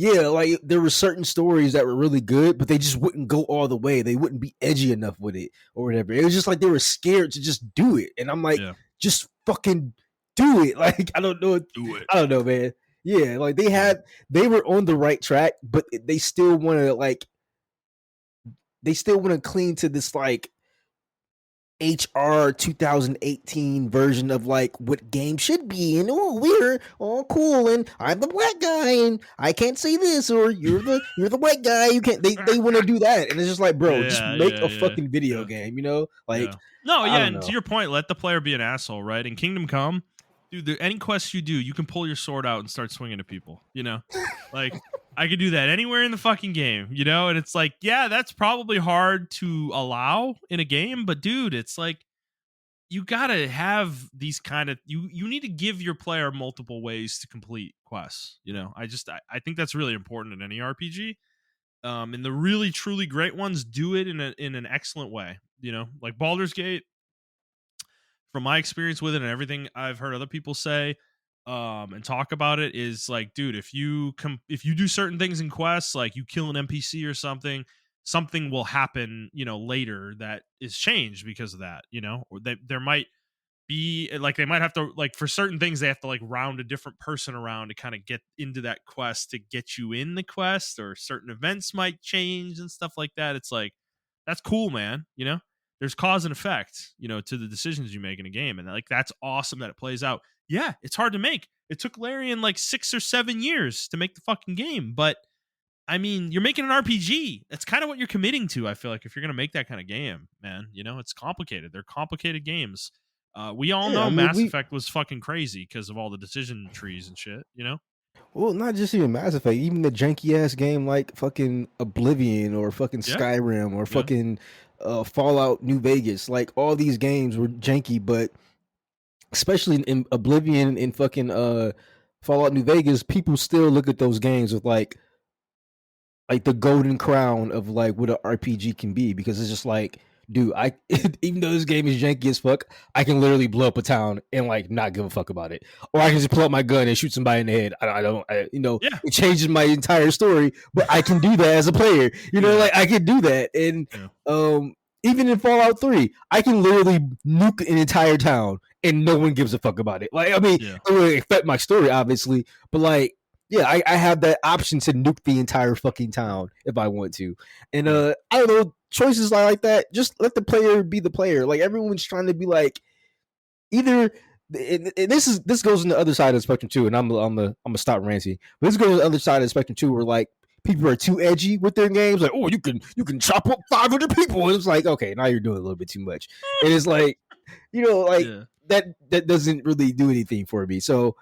yeah, like there were certain stories that were really good, but they just wouldn't go all the way. They wouldn't be edgy enough with it or whatever. It was just like they were scared to just do it. And I'm like, Yeah. just fucking do it. Like I don't know. Do it. I don't know, man. Yeah, like Yeah. they were on the right track, but they still want to cling to this like HR 2018 version of like what game should be, and oh we're all cool, and I'm the black guy, and I can't say this, or you're the white guy, you can't. They want to do that, and it's just like, bro, just Yeah, make yeah, a yeah, fucking video yeah, game, yeah. like No, I yeah, don't and to know. your point, let the player be an asshole, right? In Kingdom Come, dude, any quest you do, you can pull your sword out and start swinging at people. Like I could do that anywhere in the fucking game, and it's like, yeah, that's probably hard to allow in a game, but dude, it's like you gotta have these kind of you need to give your player multiple ways to complete quests. I think that's really important in any RPG. And the really truly great ones do it in an excellent way. Like Baldur's Gate, from my experience with it and everything I've heard other people say, and talk about it, is like, dude, if you do certain things in quests, like you kill an NPC or something will happen, later that is changed because of that, or that there might be like they might have to, like, for certain things they have to like round a different person around to kind of get into that quest to get you in the quest, or certain events might change and stuff like that. It's like that's cool, man. There's cause and effect, to the decisions you make in a game, and like that's awesome that it plays out. Yeah, it's hard to make. It took Larian like 6 or 7 years to make the fucking game, but I mean, you're making an RPG. That's kind of what you're committing to. I feel like if you're gonna make that kind of game, man, it's complicated. They're complicated games. We all Yeah, know I mean, Mass Effect was fucking crazy because of all the decision trees and shit. well, not just even Mass Effect, even the janky ass game like fucking Oblivion or fucking Yeah, Skyrim or yeah, fucking Fallout New Vegas. Like all these games were janky, but especially in Oblivion and fucking Fallout New Vegas, people still look at those games with like the golden crown of like what an RPG can be, because it's just like, dude, I even though this game is janky as fuck, I can literally blow up a town and like not give a fuck about it, or I can just pull out my gun and shoot somebody in the head. yeah, It changes my entire story, but I can do that as a player. Yeah. Like I can do that, and Yeah. even in Fallout 3, I can literally nuke an entire town and no one gives a fuck about it. Like, I mean, Yeah. it would affect my story, obviously, but like, yeah, I have that option to nuke the entire fucking town if I want to. And I don't know, choices like that, just let the player be the player. Like everyone's trying to be like either this goes on the other side of the spectrum too, and I'm gonna stop ranting. But this goes on the other side of the spectrum too, where like people are too edgy with their games. Like, oh, you can chop up 500 people, and it's like, okay, now you're doing a little bit too much. And it's like, like that doesn't really do anything for me. So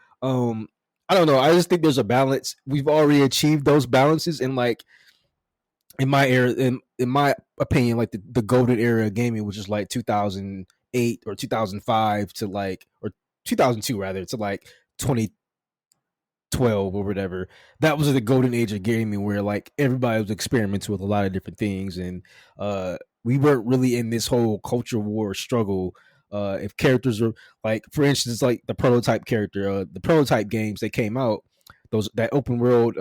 I don't know. I just think there's a balance. We've already achieved those balances, and like in my era, in my opinion, like the golden era of gaming, which is like 2008 or 2005 to like, or 2002 rather, to like 2012 or whatever. That was the golden age of gaming where like everybody was experimenting with a lot of different things, and we weren't really in this whole culture war struggle. If characters are like, for instance, like the prototype character, the prototype games that came out, that open world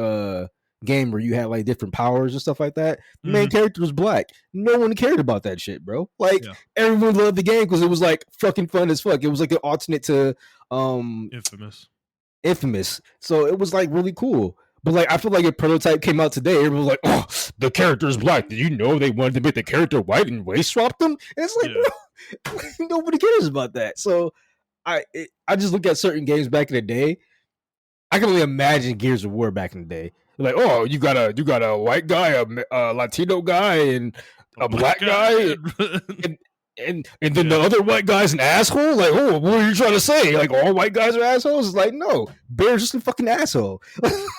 game where you had like different powers and stuff like that. The main character was black. No one cared about that shit, bro. Like everyone loved the game because it was like fucking fun as fuck. It was like an alternate to Infamous. So it was like really cool. But like I feel like if Prototype came out today, everyone was like, "Oh, the character is black. Did you know they wanted to make the character white and race swap them?" And it's like, bro, nobody cares about that. So I just look at certain games back in the day. I can only imagine Gears of War back in the day. Like, oh, you got a white guy, a Latino guy, and a black guy, and then the other white guy's an asshole. Like, oh, what are you trying to say? Like, all white guys are assholes? It's like, no, Bear's just a fucking asshole.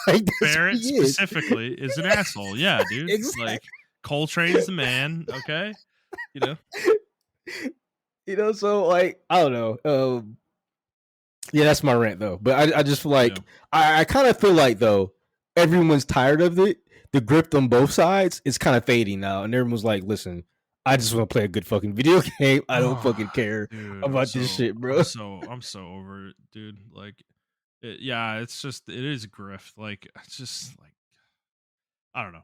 Like, Barrett specifically is an asshole. Yeah, dude. Exactly. Like, Coltrane's the man. Okay, So like, I don't know. Yeah, that's my rant though. But I just feel like I kind of feel like though everyone's tired of it. The grip on both sides is kind of fading now, and everyone's like, "Listen, I just want to play a good fucking video game. I don't fucking care about this shit, bro." I'm so over it, dude. Like, it's just it is grift. Like, it's just like I don't know.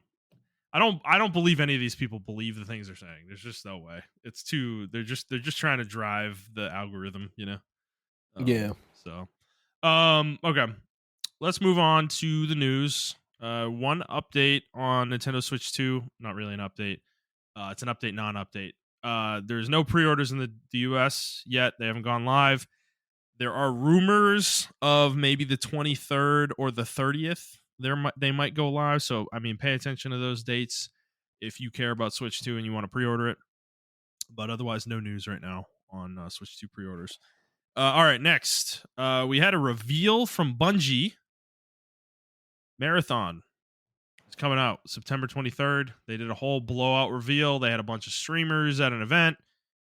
I don't believe any of these people believe the things they're saying. There's just no way. It's too. They're just trying to drive the algorithm. Yeah. So, okay. Let's move on to the news. One update on Nintendo Switch 2. Not really an update. It's an update, non-update. There's no pre-orders in the US yet. They haven't gone live. There are rumors of maybe the 23rd or the 30th. They might go live. So, I mean, pay attention to those dates if you care about Switch 2 and you want to pre-order it. But otherwise, no news right now on Switch 2 pre-orders. All right, next. We had a reveal from Bungie. Marathon. It's coming out September 23rd. They did a whole blowout reveal. They had a bunch of streamers at an event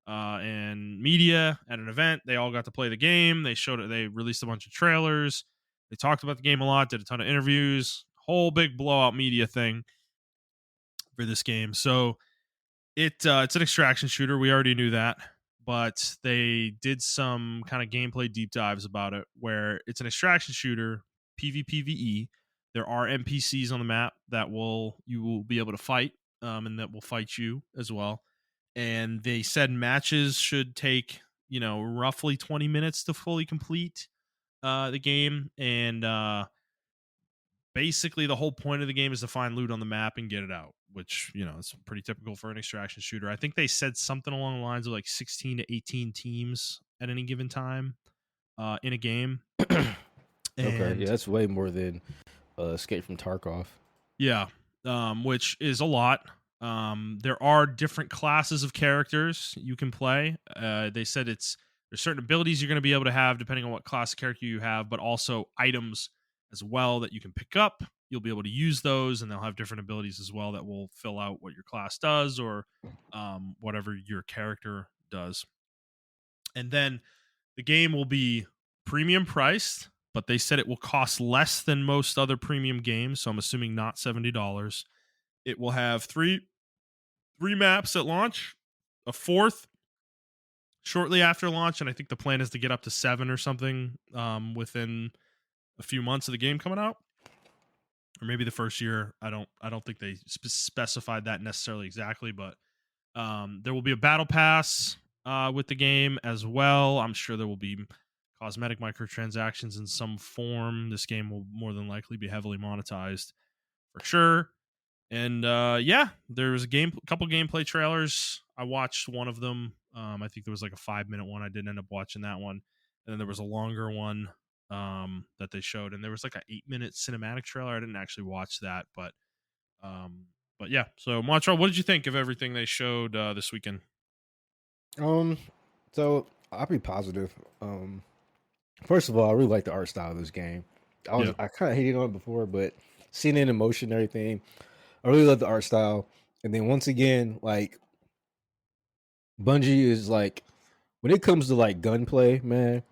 and media at an event. They all got to play the game. They showed it. They released a bunch of trailers. They talked about the game a lot, did a ton of interviews. Whole big blowout media thing for this game. So it's an extraction shooter. We already knew that. But they did some kind of gameplay deep dives about it where it's an extraction shooter, PvPvE. There are NPCs on the map that you will be able to fight, and that will fight you as well. And they said matches should take, roughly 20 minutes to fully complete the game. And basically the whole point of the game is to find loot on the map and get it out, which, is pretty typical for an extraction shooter. I think they said something along the lines of like 16 to 18 teams at any given time in a game. Okay, yeah, that's way more than Escape from Tarkov. Yeah. which is a lot. There are different classes of characters you can play. They said there's certain abilities you're going to be able to have depending on what class of character you have, but also items as well that you can pick up. You'll be able to use those, and they'll have different abilities as well that will fill out what your class does or whatever your character does. And then the game will be premium priced, but they said it will cost less than most other premium games. So I'm assuming not $70. It will have three maps at launch, a fourth shortly after launch, and I think the plan is to get up to 7 or something within a few months of the game coming out, or maybe the first year. I don't think they specified that necessarily exactly, but there will be a battle pass with the game as well. I'm sure there will be cosmetic microtransactions in some form. This game will more than likely be heavily monetized for sure. And yeah, there was a couple gameplay trailers. I watched one of them. I think there was like a 5-minute one. I didn't end up watching that one. And then there was a longer one that they showed, and there was like an 8-minute cinematic trailer. I didn't actually watch that, but yeah. So Montrell, what did you think of everything they showed this weekend? So I'll be positive. First of all, I really like the art style of this game. Yeah, I kind of hated on it before, but seeing it in motion and everything, I really love the art style. And then once again, like Bungie is like when it comes to like gunplay, man,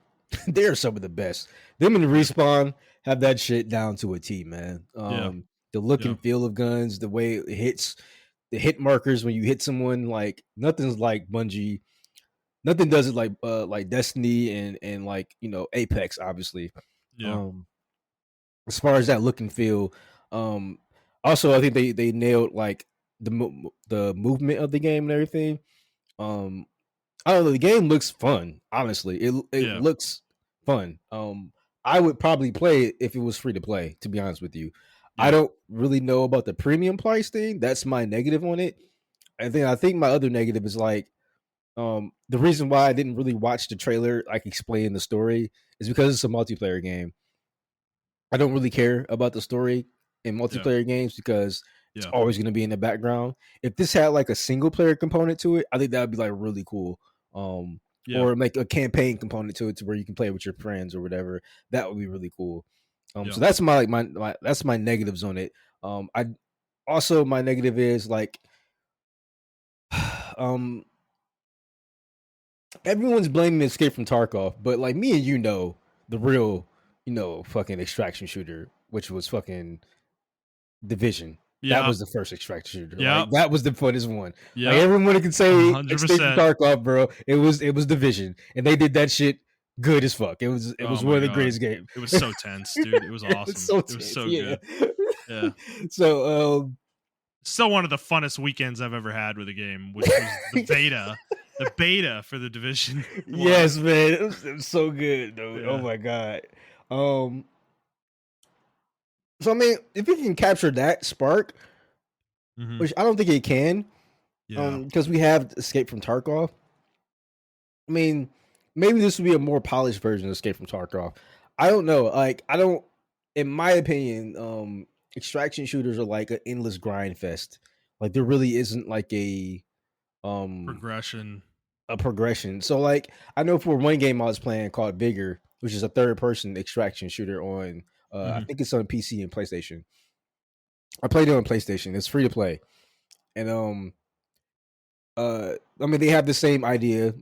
they are some of the best. Them and the yeah, respawn have that shit down to a T, man. yeah, The look yeah, and feel of guns, the way it hits, the hit markers when you hit someone, like nothing's like Bungie. Nothing does it like Destiny and like Apex, obviously. yeah, Um, as far as that look and feel, um, also I think they nailed like the movement of the game and everything. Um, I don't know. The game looks fun. Honestly, it yeah, looks fun. I would probably play it if it was free to play. To be honest with you, I yeah, don't really know about the premium price thing. That's my negative on it. And then I think my other negative is like the reason why I didn't really watch the trailer, like explain the story, is because it's a multiplayer game. I don't really care about the story in yeah, multiplayer games because it's yeah, always going to be in the background. If this had like a single player component to it, I think that would be like really cool. yeah, Or make a campaign component to it to where you can play with your friends or whatever. That would be really cool. yeah, So that's my that's my negatives on it. I also my negative is like, um, everyone's blaming Escape from Tarkov, but like me and the real, fucking extraction shooter, which was fucking Division. That yeah, was the first extraction shooter. yeah, Like that was the funnest one. Like yeah, everyone can say Escape from 100%. Tarkov, bro. It was Division, and they did that shit good as fuck. It was Oh one my of the god, greatest games. it was so tense, dude. It was It's awesome. so It was tense, so yeah. good. Yeah. So Still one of the funnest weekends I've ever had with a game, which was the beta for the Division One. yes, man, it was so good, dude. Oh Yeah. my god. Um, so I mean, if you can capture that spark, Hmm. which I don't think it can, Yeah. because we have Escape from Tarkov. I mean, maybe this would be a more polished version of Escape from Tarkov. I don't know. Like, I don't. In my opinion, extraction shooters are like an endless grind fest. Like, there really isn't like um Progression. a progression. So, like, I know for one game I was playing called Bigger, which is a third person extraction shooter on. I Hmm. think it's on PC and PlayStation. I played it on PlayStation. It's free to play, and I mean they have the same idea,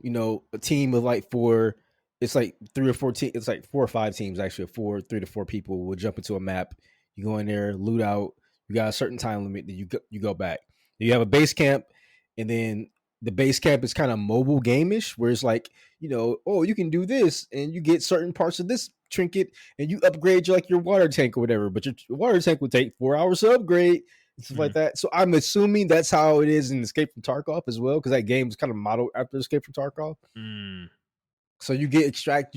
a team of like four, it's like three or four it's like 4 or 5 teams actually, of 3 to 4 people will jump into a map. You go in there, loot out, you got a certain time limit, then you go back. You have a base camp, and then the base camp is kind of mobile game-ish, where it's like, oh, you can do this and you get certain parts of this trinket and you upgrade like your water tank or whatever, but your water tank will take 4 hours to upgrade and stuff Hmm. like that. So I'm assuming that's how it is in Escape from Tarkov as well, because that game is kind of modeled after Escape from Tarkov. Mm. So you extract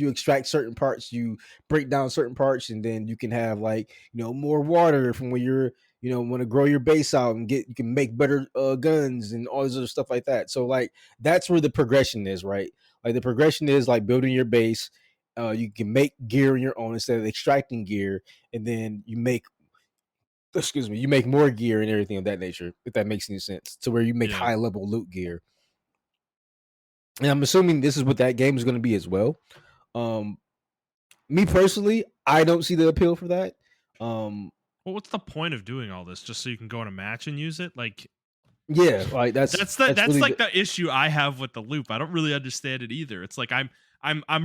certain parts, you break down certain parts, and then you can have like more water from when you're want to grow your base out and you can make better guns and all this other stuff like that. So like that's where the progression is, right? Like the progression is like building your base. You can make gear on your own instead of extracting gear, and then you make excuse me, you make more gear and everything of that nature, if that makes any sense, to where you make Yeah. high level loot gear. And I'm assuming this is what that game is going to be as well. Um, Me personally, I don't see the appeal for that. Um, Well, what's the point of doing all this? Just so you can go in a match and use it? Like yeah, like that's that's really like the issue I have with the loop. I don't really understand it either. It's like I'm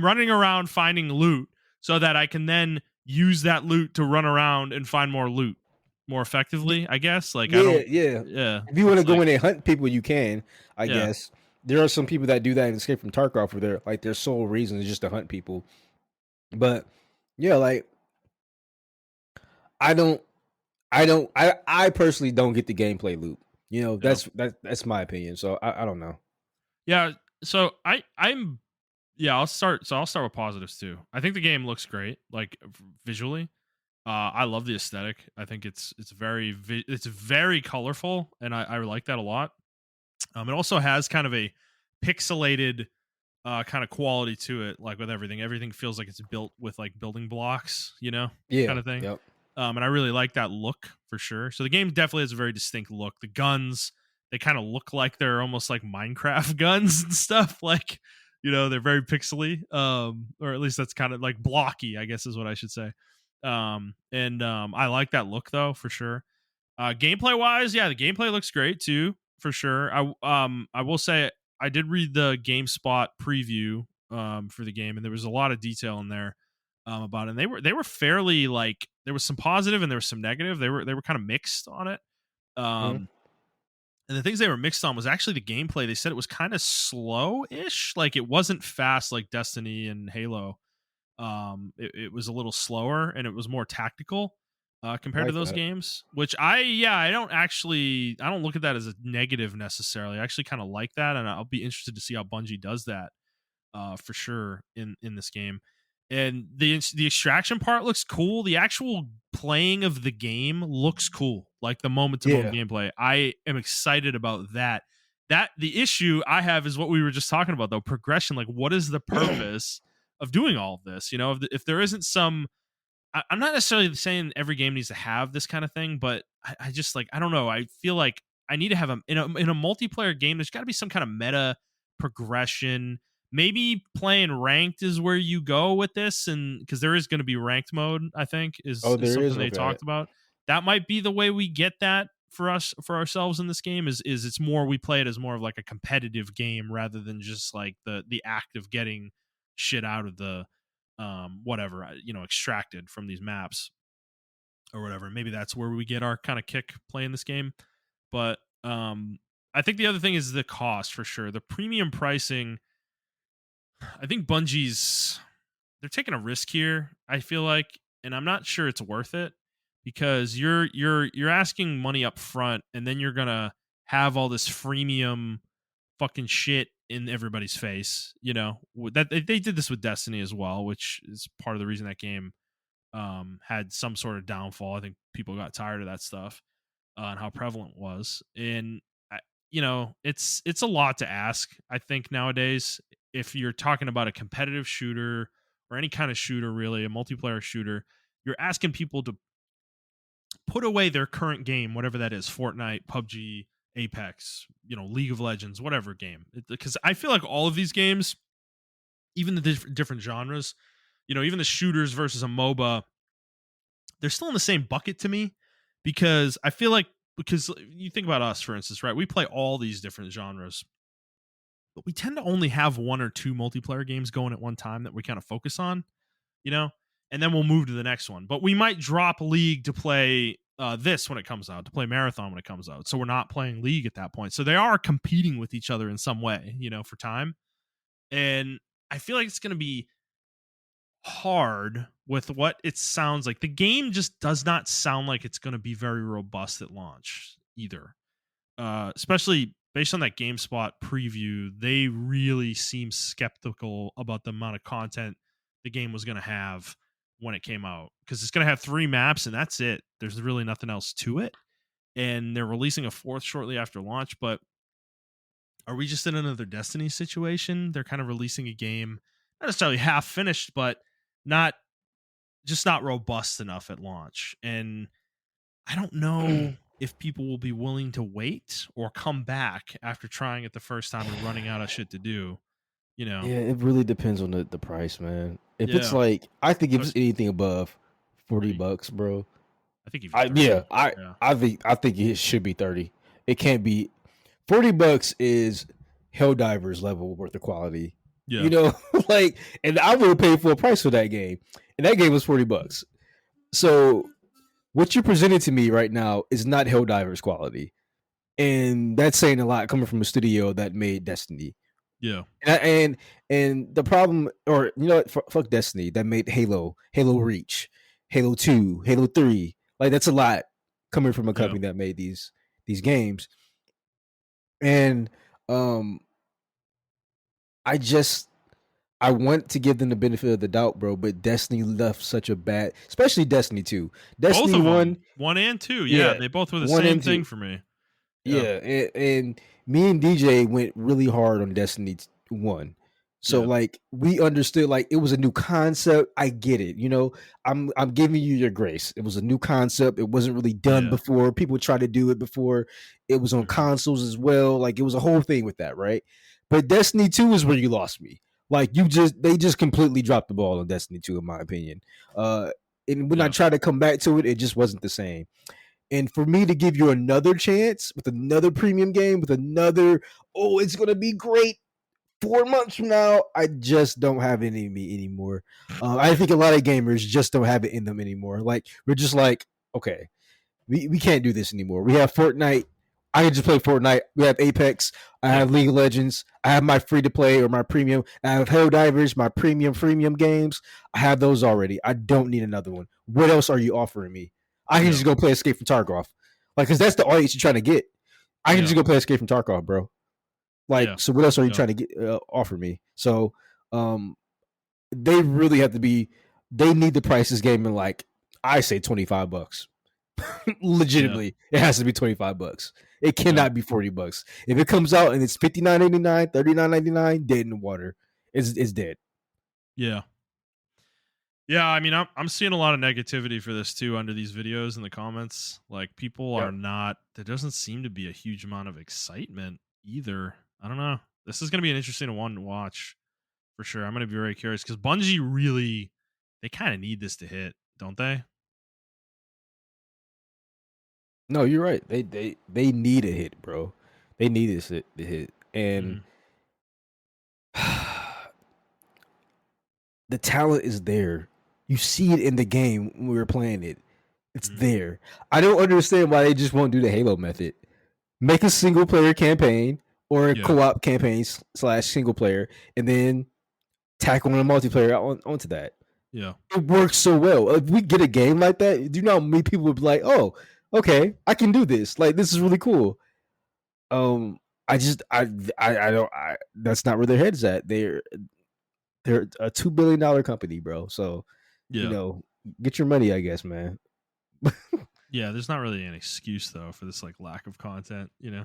running around finding loot so that I can then use that loot to run around and find more loot more effectively, I guess. Like I yeah, don't yeah. yeah, If you want it's to go like in and hunt people, you can. I yeah. guess there are some people that do that in Escape from Tarkov, where their sole reason is just to hunt people. But yeah, like I don't, I personally don't get the gameplay loop. You know, Yeah. that's my opinion. So I don't know. Yeah, so I'm yeah, I'll start with positives too. I think the game looks great like visually. I love the aesthetic. I think it's very it's very colorful and I like that a lot. It also has kind of a pixelated kind of quality to it, like with everything. Everything feels like it's built with like building blocks, kind Yeah, of thing. yep. And I really like that look for sure. So the game definitely has a very distinct look. The guns, they kind of look like they're almost like Minecraft guns and stuff. Like, they're very pixely, or at least that's kind of like blocky, I guess is what I should say. And I like that look though for sure. Gameplay wise, yeah, the gameplay looks great too, for sure. I will say I did read the GameSpot preview for the game, and there was a lot of detail in there about it. And they were fairly like there was some positive and there was some negative. They were kind of mixed on it. Mhm. Um, and the things they were mixed on was actually the gameplay. They said it was kind of slow-ish, like it wasn't fast like Destiny and Halo. It was a little slower and it was more tactical I compared to like those that. games, which I don't look at that as a negative necessarily. I actually kind of like that, and I'll be interested to see how Bungie does that for sure in this game. And the extraction part looks cool. The actual playing of the game looks cool. Like the moment to moment Yeah, gameplay, I am excited about that. That the issue I have is what we were just talking about though, progression. Like, what is the purpose of doing all of this? If there isn't some I'm not necessarily saying every game needs to have this kind of thing, but I just like I don't know. I feel like I need to have in a multiplayer game. There's got to be some kind of meta progression. Maybe playing ranked is where you go with this, and because there is going to be ranked mode, I think oh, is there is, something they okay. talked about. That might be the way we get that for ourselves in this game. Is it's more we play it as more of like a competitive game rather than just like the act of getting shit out of the whatever extracted from these maps or whatever. Maybe that's where we get our kind of kick playing this game. But I think the other thing is the cost for sure. The premium pricing. I think Bungie's they're taking a risk here. I feel like, and I'm not sure it's worth it because you're asking money up front, and then you're gonna have all this freemium fucking shit in everybody's face. That they did this with Destiny as well, which is part of the reason that game had some sort of downfall. I think people got tired of that stuff and how prevalent it was. And it's a lot to ask. I think nowadays, if you're talking about a competitive shooter or any kind of shooter, really a multiplayer shooter, you're asking people to put away their current game, whatever that is, Fortnite, PUBG, Apex, League of Legends, whatever game. Because I feel like all of these games, even the different genres, even the shooters versus a MOBA, they're still in the same bucket to me because I feel like because you think about us, for instance, right? We play all these different genres, but we tend to only have one or two multiplayer games going at one time that we kind of focus on, you know, and then we'll move to the next one. But we might drop League to play this when it comes out, to play Marathon when it comes out. So we're not playing League at that point. So they are competing with each other in some way, for time. And I feel like it's going to be hard with what it sounds like. The game just does not sound like it's going to be very robust at launch either. Especially based on that GameSpot preview, they really seem skeptical about the amount of content the game was going to have when it came out because it's going to have 3 maps and that's it. There's really nothing else to it. And they're releasing a 4th shortly after launch, but are we just in another Destiny situation? They're kind of releasing a game not necessarily half finished, but not not robust enough at launch. And I don't know if people will be willing to wait or come back after trying it the first time and running out of shit to do. You know? Yeah, it really depends on the price, man. If it's Yeah. like, I think if So it's anything above 40 30. bucks, bro, I think even I 30. yeah, I Yeah. I think I think it should be 30. It can't be 40 bucks is Helldivers level worth of quality. Yeah. You know, like, and I would have paid full price for that game. And that game was 40 bucks. So what you're presenting to me right now is not Helldivers quality. And that's saying a lot coming from a studio that made Destiny. Yeah. And the problem, or you know what, fuck Destiny, that made Halo, Halo Reach, Halo 2, Halo 3. Like that's a lot coming from a Yeah. company that made these games. And um I just I want to give them the benefit of the doubt, bro, but Destiny left such a bad, especially Destiny 2. Both Destiny of 1, them, 1 and 2. Yeah, yeah, they both were the 1 same and thing 2. for me. Yeah. Yeah, and me and DJ went really hard on Destiny 1. So Yeah. like we understood like it was a new concept. I get it. You know, I'm giving you your grace. It was a new concept. It wasn't really done Yeah. before. People tried to do it before. It was on Mhm. consoles as well. Like it was a whole thing with that, right? But Destiny 2 is where you lost me. Like they just completely dropped the ball on Destiny 2 in my opinion. Uh and when I Yeah. tried to come back to it, it just wasn't the same. And for me to give you another chance with another premium game, with another, oh, it's going to be great 4 months from now, I just don't have it in me anymore. I think a lot of gamers just don't have it in them anymore. Like, we're just like, okay, we can't do this anymore. We have Fortnite. I can just play Fortnite. We have Apex. I Yeah. have League of Legends. I have my free to play or my premium. I have Helldivers, my premium games. I have those already. I don't need another one. What else are you offering me? I can Yeah. just go play Escape from Tarkov. Like, because that's the audience you're trying to get. I can Yeah. just go play Escape from Tarkov, bro. Yeah. Like, so what else are you Yeah. trying to get offer me? So, um, they really have to be. They need to price this game in like I say $25. Yeah. Legitimately, it has to be $25. It Yeah. cannot be $40. If it comes out and it's $59.89, $39.99, dead in the water. It's dead. Yeah. Yeah, I mean, I'm seeing a lot of negativity for this too under these videos in the comments. Like people are Yep. not. There doesn't seem to be a huge amount of excitement either. I don't know. This is going to be an interesting one to watch for sure. I'm going to be very curious because Bungie really, they kind of need this to hit, don't they? No, you're right. They need a hit, bro. They need this hit to hit. And Hmm. the talent is there. You see it in the game when we were playing it. It's Hmm. there. I don't understand why they just won't do the Halo method. Make a single player campaign or a Yeah. co-op campaign slash single player, and then tack on a multiplayer onto that. Yeah. It works so well. If we get a game like that, do you know how many people would be like, "Oh, okay, I can do this. Like, this is really cool." Um, I just, I don't. That's not where their heads at. They're a $2 billion company, bro. So you Yeah. know, get your money, I guess, man. Yeah. There's not really an excuse though for this like lack of content, you know?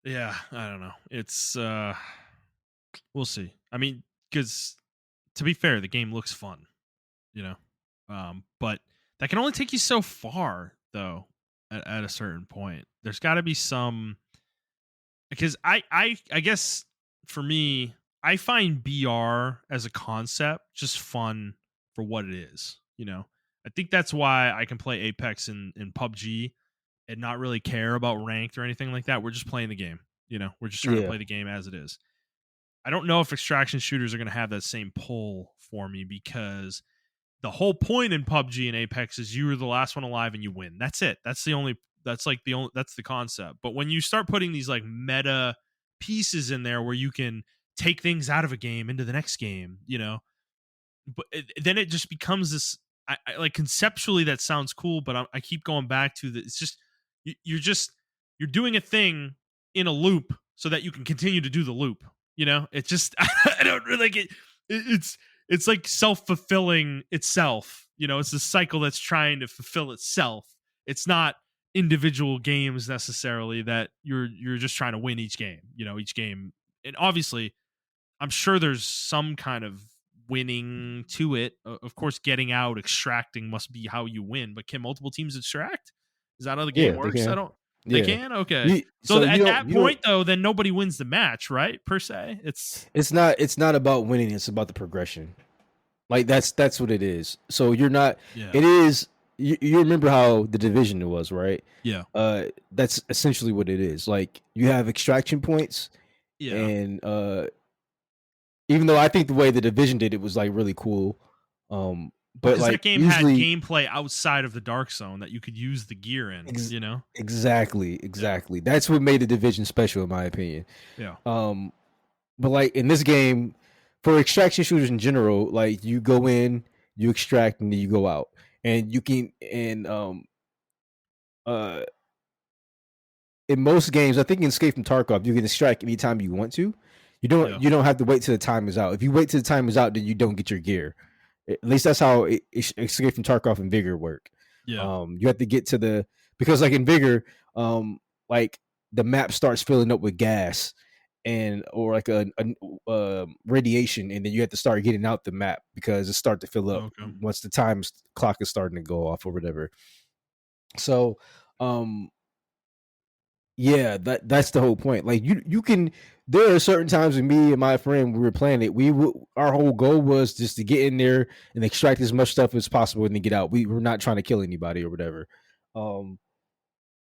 Yeah. I don't know. It's, we'll see. I mean, because to be fair, the game looks fun, you know? But that can only take you so far though at a certain point. There's got to be some, because I guess for me, I find BR as a concept just fun for what it is, you know? I think that's why I can play Apex in PUBG and not really care about ranked or anything like that. We're just playing the game, you know? We're just trying to Yeah, play the game as it is. I don't know if extraction shooters are going to have that same pull for me because the whole point in PUBG and Apex is you are the last one alive and you win. That's it. That's the concept. But when you start putting these like meta pieces in there where you can take things out of a game into the next game, you know, but then it just becomes this. I like conceptually that sounds cool, but I keep going back to that. It's just you're doing a thing in a loop so that you can continue to do the loop. You know, it's just I don't really like it. It's like self fulfilling itself. You know, it's a cycle that's trying to fulfill itself. It's not individual games necessarily that you're just trying to win each game. You know, each game, and obviously I'm sure there's some kind of winning to it. Of course, getting out, extracting must be how you win. But can multiple teams extract? Is that how the game Yeah, they works? I can. don't. They Yeah. can. Okay. So So at that you don't point, though, then nobody wins the match, right? Per se, it's it's not about winning, it's about the progression. Like that's what it is. So you're not yeah, it is you remember how the division was, right? yeah, That's essentially what it is. Like you have extraction points yeah. and even though I think the way the division did it was like really cool. Well, But because that like game had usually gameplay outside of the dark zone that you could use the gear in. ex- You know. Yeah. exactly. That's what made the division special in my opinion. Yeah. Um but like in this game, for extraction shooters in general, like you go in, you extract, and then you go out, and you can uh in most games, I think in Escape from Tarkov, you can extract anytime you want to. Yeah. You don't have to wait till the time is out. If you wait till the time is out, then you don't get your gear. At least that's how Escape from Tarkov and Vigor work. Yeah. You have to get to the because like in Vigor, like the map starts filling up with gas and or like a radiation, and then you have to start getting out the map because it start to fill up Okay. once the time clock is starting to go off or whatever. So, um, yeah, that's the whole point. Like you can there are certain times when me and my friend we were playing it, our whole goal was just to get in there and extract as much stuff as possible and then get out. We were not trying to kill anybody or whatever. Um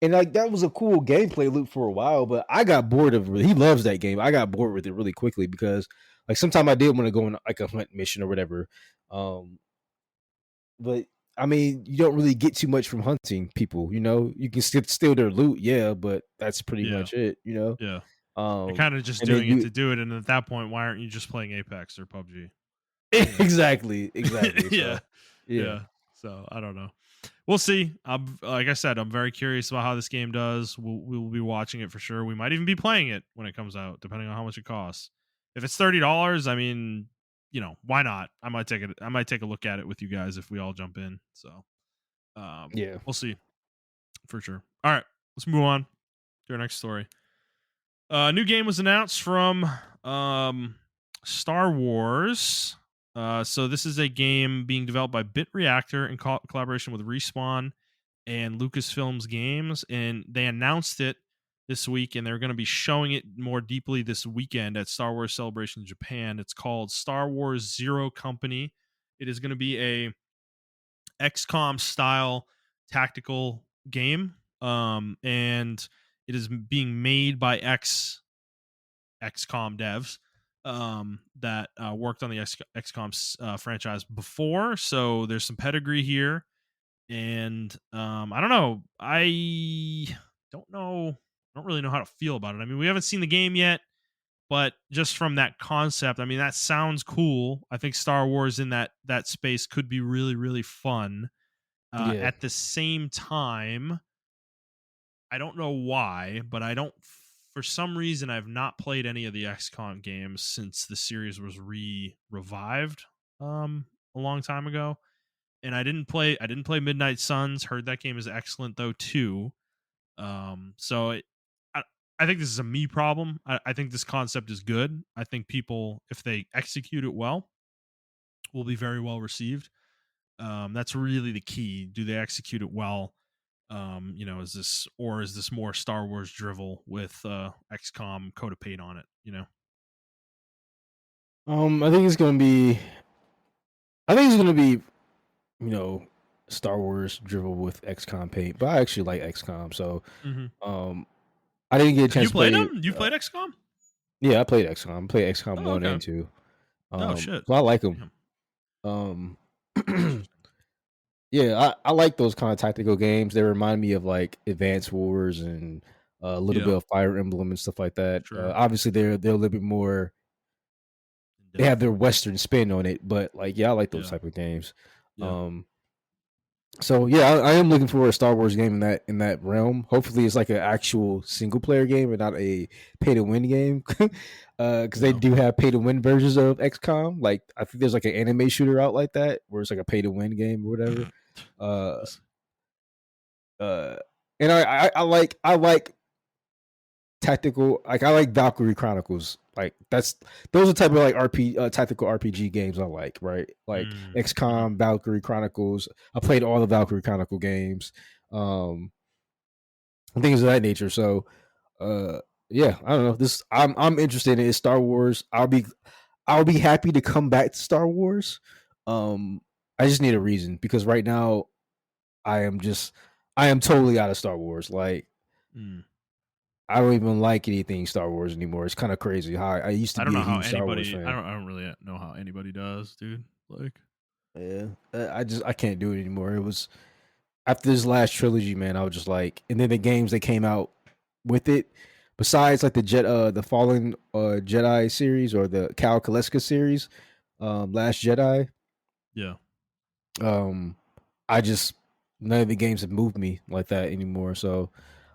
and like that was a cool gameplay loop for a while, but I got bored of it. He loves that game. I got bored with it really quickly because like sometimes I did want to go on like a hunt mission or whatever. Um but I mean, you don't really get too much from hunting people, you know. You can steal their loot, yeah, but that's pretty Yeah. much it, you know. Yeah. You're Um, kind of just and then doing it you to do it, and at that point, why aren't you just playing Apex or PUBG? You know. exactly. Yeah. So, yeah, Yeah. So I don't know. We'll see. I'm like I said, I'm very curious about how this game does. We'll be watching it for sure. We might even be playing it when it comes out, depending on how much it costs. If it's $30, I mean, why not? I might take it. I might take a look at it with you guys if we all jump in. So, yeah. we'll see for sure. All right, let's move on to our next story. A new game was announced from Star Wars. So this is a game being developed by Bit Reactor in collaboration with Respawn and Lucasfilms Games, and they announced it this week, and they're going to be showing it more deeply this weekend at Star Wars Celebration Japan. It's called Star Wars Zero Company. It is going to be a XCOM style tactical game, and it is being made by XCOM devs that worked on the XCOM franchise before. So there's some pedigree here, and I don't know. I don't know. I don't really know how to feel about it. I mean, we haven't seen the game yet, but just from that concept, I mean, that sounds cool. I think Star Wars in that space could be really, really fun. Yeah. At the same time, I don't know why, but I don't. For some reason, I've not played any of the XCOM games since the series was revived a long time ago, and I didn't play. I didn't play Midnight Suns. Heard that game is excellent though too. So I, I think this is a me problem. I think this concept is good. I think people, if they execute it well, will be very well received. That's really the key. Do they execute it well? Is this more Star Wars drivel with XCOM coat of paint on it? I think it's gonna be. I think it's gonna be, you know, Star Wars drivel with XCOM paint, but I actually like XCOM, so Mm-hmm. um, I didn't get a Have chance you to played play. them? You played XCOM? Yeah, I played XCOM. I played XCOM Oh, one okay. and two. Oh shit. So I like them. Damn. Um, Interesting. yeah, I like those kind of tactical games. They remind me of like Advance Wars and a little Yeah. bit of Fire Emblem and stuff like that. Sure. Obviously, they're a little bit more. In They have depth. their Western spin on it, but like, yeah, I like those Yeah. type of games. Yeah. Um, so yeah, I am looking for a Star Wars game in that realm. Hopefully, it's like an actual single player game and not a pay to win game. Because they Yeah. do have pay to win versions of XCOM. Like I think there's like an anime shooter out like that where it's like a pay to win game or whatever. Uh, uh, and I like tactical. Like I like Valkyrie Chronicles Like those are the type of like tactical RPG games I like, right? Like Mhm. XCOM, Valkyrie Chronicles. I played all the Valkyrie Chronicle games, and things of that nature. So, uh, yeah, I don't know. I'm interested in Star Wars. I'll be happy to come back to Star Wars. I just need a reason because right now I am just I am totally out of Star Wars. Like Mm. I don't even like anything Star Wars anymore. It's kind of crazy how I used to I don't be a know how huge Star Wars anybody. fan. I don't really know how anybody does, dude. Like, Yeah, I can't do it anymore. It was after this last trilogy, man. I was just like, and then the games that came out with it, besides like the Fallen Jedi series or the Cal Kaleska series, Last Jedi. yeah, Um, I just none of the games have moved me like that anymore. So,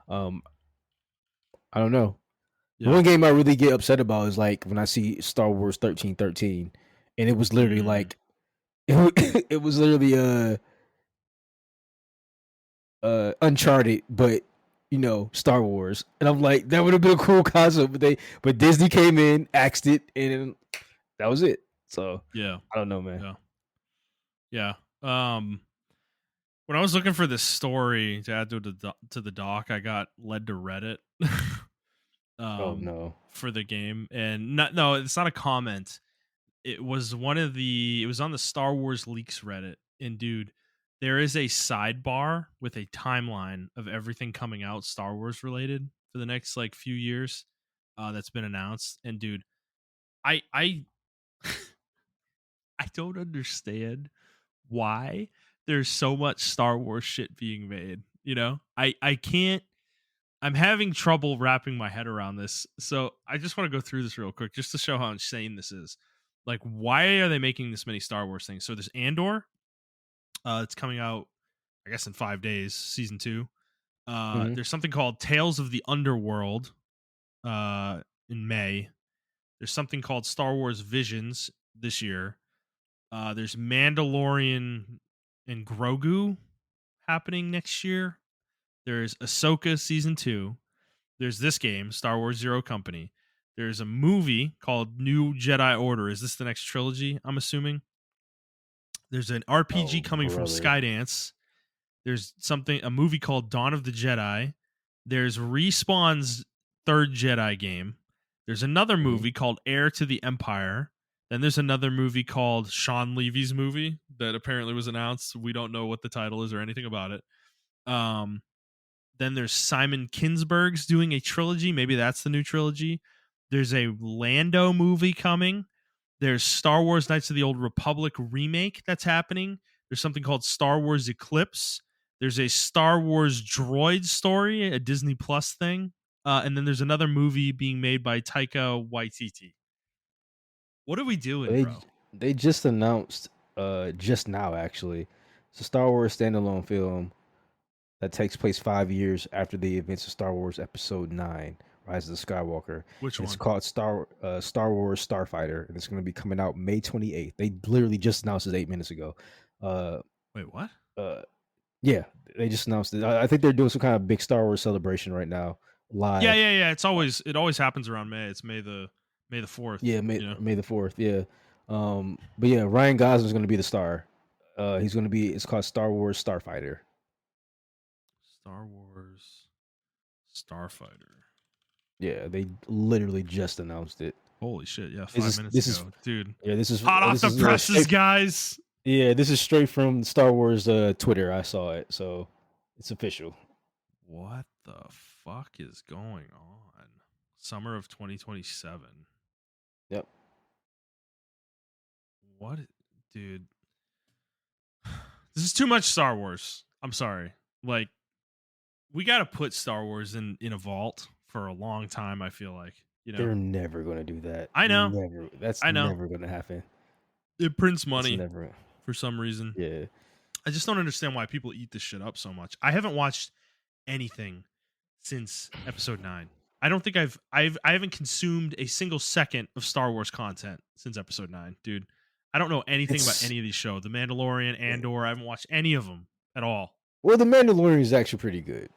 um, I don't know. The yeah. one game I really get upset about is like when I see Star Wars 1313, and it was literally Mm. like it was literally Uncharted, but Star Wars, and I'm like that would have been a cool concept, but Disney came in, axed it, and that was it. So Yeah, I don't know, man. yeah, yeah. When I was looking for this story to add to the doc, I got led to Reddit. Oh um, no. for the game, and no, it's not a comment. It was it was on the Star Wars leaks Reddit, and dude, there is a sidebar with a timeline of everything coming out Star Wars related for the next like few years, that's been announced. And dude, I I don't understand why there's so much Star Wars shit being made. You know, I can't. I'm having trouble wrapping my head around this. So I just want to go through this real quick just to show how insane this is. Like, why are they making this many Star Wars things? So there's Andor. It's coming out, I guess, in 5 days, season 2. Hmm. There's something called Tales of the Underworld in May. There's something called Star Wars Visions this year. There's Mandalorian and Grogu happening next year. There's Ahsoka season 2. There's this game, Star Wars Zero Company. There's a movie called New Jedi Order. Is this the next trilogy? I'm assuming. There's an RPG Oh coming from brother. Skydance. There's a movie called Dawn of the Jedi. There's Respawn's third Jedi game. There's another Hmm. movie called Heir to the Empire. Then there's another movie called Sean Levy's movie that apparently was announced. We don't know what the title is or anything about it. Um, then there's Simon Kinberg's doing a trilogy. Maybe that's the new trilogy. There's a Lando movie coming. There's Star Wars Knights of the Old Republic remake that's happening. There's something called Star Wars Eclipse. There's a Star Wars droid story, a Disney Plus thing. And then there's another movie being made by Taika Waititi. What are we doing, They bro? they just announced just now actually. It's a Star Wars standalone film that takes place 5 years after the events of Star Wars Episode 9, Rise of the Skywalker. Which And it's one? called Star Wars Starfighter, and it's going to be coming out May 28th. They literally just announced it 8 minutes ago. Uh, Wait, what? uh, yeah, they just announced it. I think they're doing some kind of big Star Wars celebration right now, Yeah, live. yeah, yeah. It always happens around May. It's May the 4th, Yeah, you know. May the 4th. Yeah, but yeah, Ryan Gosling's going to be the star. He's going to be. It's called Star Wars Starfighter. Star Wars Starfighter. Yeah, they literally just announced it. Holy shit! Yeah, This 5 is minutes this is ago, dude. yeah Hot off this the is presses, straight. guys. Yeah, this is straight from Star Wars Twitter. I saw it, so it's official. What the fuck is going on? Summer of 2027. Yep. What, dude? This is too much Star Wars. I'm sorry. Like, we got to put Star Wars in a vault for a long time. I feel like, you know. They're never gonna do that. I know. Never. That's I know. never gonna happen. It prints That's money never. for some reason. Yeah. I just don't understand why people eat this shit up so much. I haven't watched anything since episode 9. I don't think I haven't consumed a single second of Star Wars content since episode 9, dude. I don't know anything about It's any of these shows. The Mandalorian, Andor, I haven't watched any of them at all. well, the Mandalorian is actually pretty good.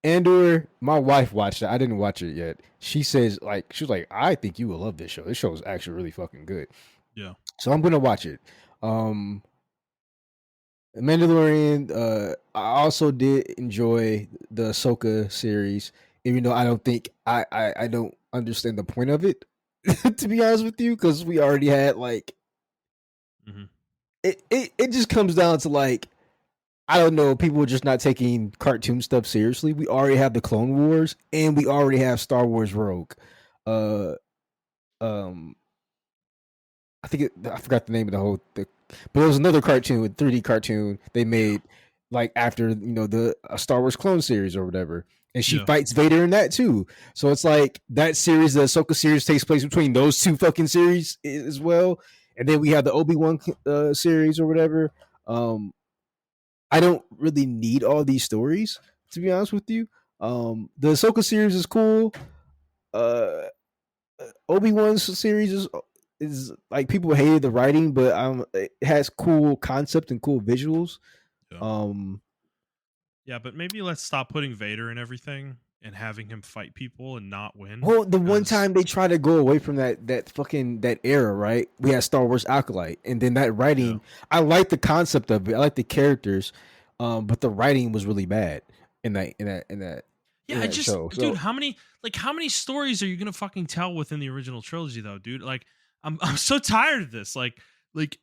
Andor, my wife watched it. I didn't watch it yet. She says like she was like, I think you will love this show. This show is actually really fucking good. Yeah. So I'm gonna watch it. Um Mandalorian, I also did enjoy the Ahsoka series, even though I don't think I don't understand the point of it, to be honest with you, because we already had like Mm-hmm. it just comes down to like I don't know, people are just not taking cartoon stuff seriously. We already have the Clone Wars and we already have Star Wars Rogue. Uh um I forgot the name of the whole thing, but it was another cartoon, 3D cartoon they made like after the Star Wars clone series or whatever, and she Yeah. fights Vader in that too. So it's like that series, the Ahsoka series, takes place between those two fucking series as well, and then we have the Obi-Wan series or whatever. I don't really need all these stories, to be honest with you. The Ahsoka series is cool. Uh, Obi-Wan's series is like people hated the writing, but it has cool concept and cool visuals. Yeah. Um, Yeah, but maybe let's stop putting Vader in everything and having him fight people and not win. well, the one Because time they try to go away from that fucking that era, right? We had Star Wars Acolyte, and then that yeah, writing. I like the concept of it. I like the characters, but the writing was really bad in yeah, I that just, show. dude, So how many stories are you gonna fucking tell within the original trilogy, though, dude? Like, I'm so tired of this. Like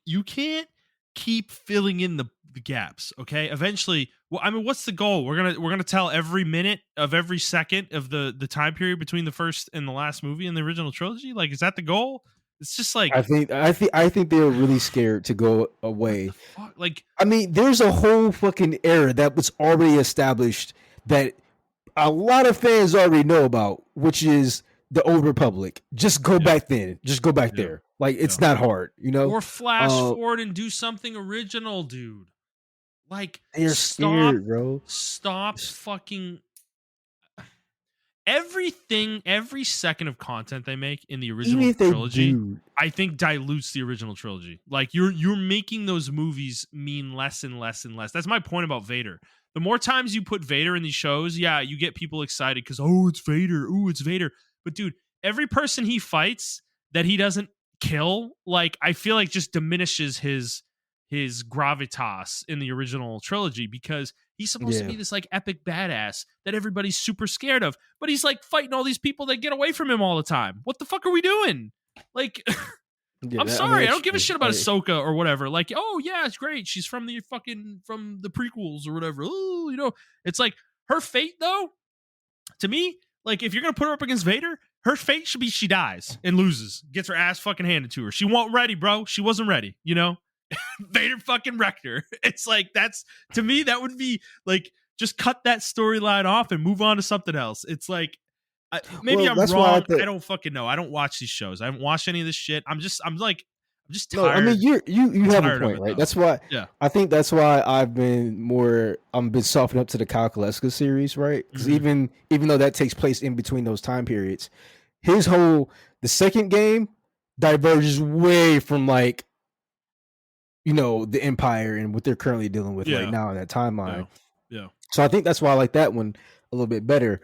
you can't keep filling in the gaps. Okay, eventually, well, I mean, what's the goal? We're gonna tell every minute of every second of the time period between the first and the last movie in the original trilogy. Like, is that the goal? It's just like, I think they were really scared to go what the away. fuck? Like, I mean, there's a whole fucking era that was already established that a lot of fans already know about, which is the Old Republic. Just go yeah, back then. Just go back yeah, there. Like yeah. it's not hard, you know. Or flash Uh, forward and do something original, dude. Like, they're stop, scared, bro. stop fucking everything, every second of content they make in the Even original if they trilogy, do, I think dilutes the original trilogy. Like, you're making those movies mean less and less and less. That's my point about Vader. The more times you put Vader in these shows, yeah, you get people excited because, oh, it's Vader, ooh, it's Vader. But dude, every person he fights that he doesn't kill, like, I feel like just diminishes his gravitas in the original trilogy, because he's supposed to yeah, be this like epic badass that everybody's super scared of, but he's like fighting all these people that get away from him all the time. What the fuck are we doing? Like, yeah. I'm I mean, sorry, I that's don't give a true. shit about Ahsoka or whatever. Like, oh yeah, it's great. She's from the prequels or whatever. Oh, it's like her fate though. To me, like, if you're gonna put her up against Vader, her fate should be she dies and loses, gets her ass fucking handed to her. She wasn't ready, bro. She wasn't ready. Vader fucking wrecked her. It's like, that's, to me, that would be like, just cut that storyline off and move on to something else. It's like, maybe well, I'm that's why I wrong. like the. I don't fucking know. I don't watch these shows. I haven't watched any of this shit. I'm just No, I mean tired. you I'm have a tired of point, it right? though. That's why Yeah. I think that's why I'm been softened up to the Kyle Kaleska series, right? Because Hmm. even though that takes place in between those time periods, the second game diverges way from like the Empire and what they're currently dealing with right Yeah. now in that Yeah. timeline. Yeah. So I think that's why I like that one a little bit better.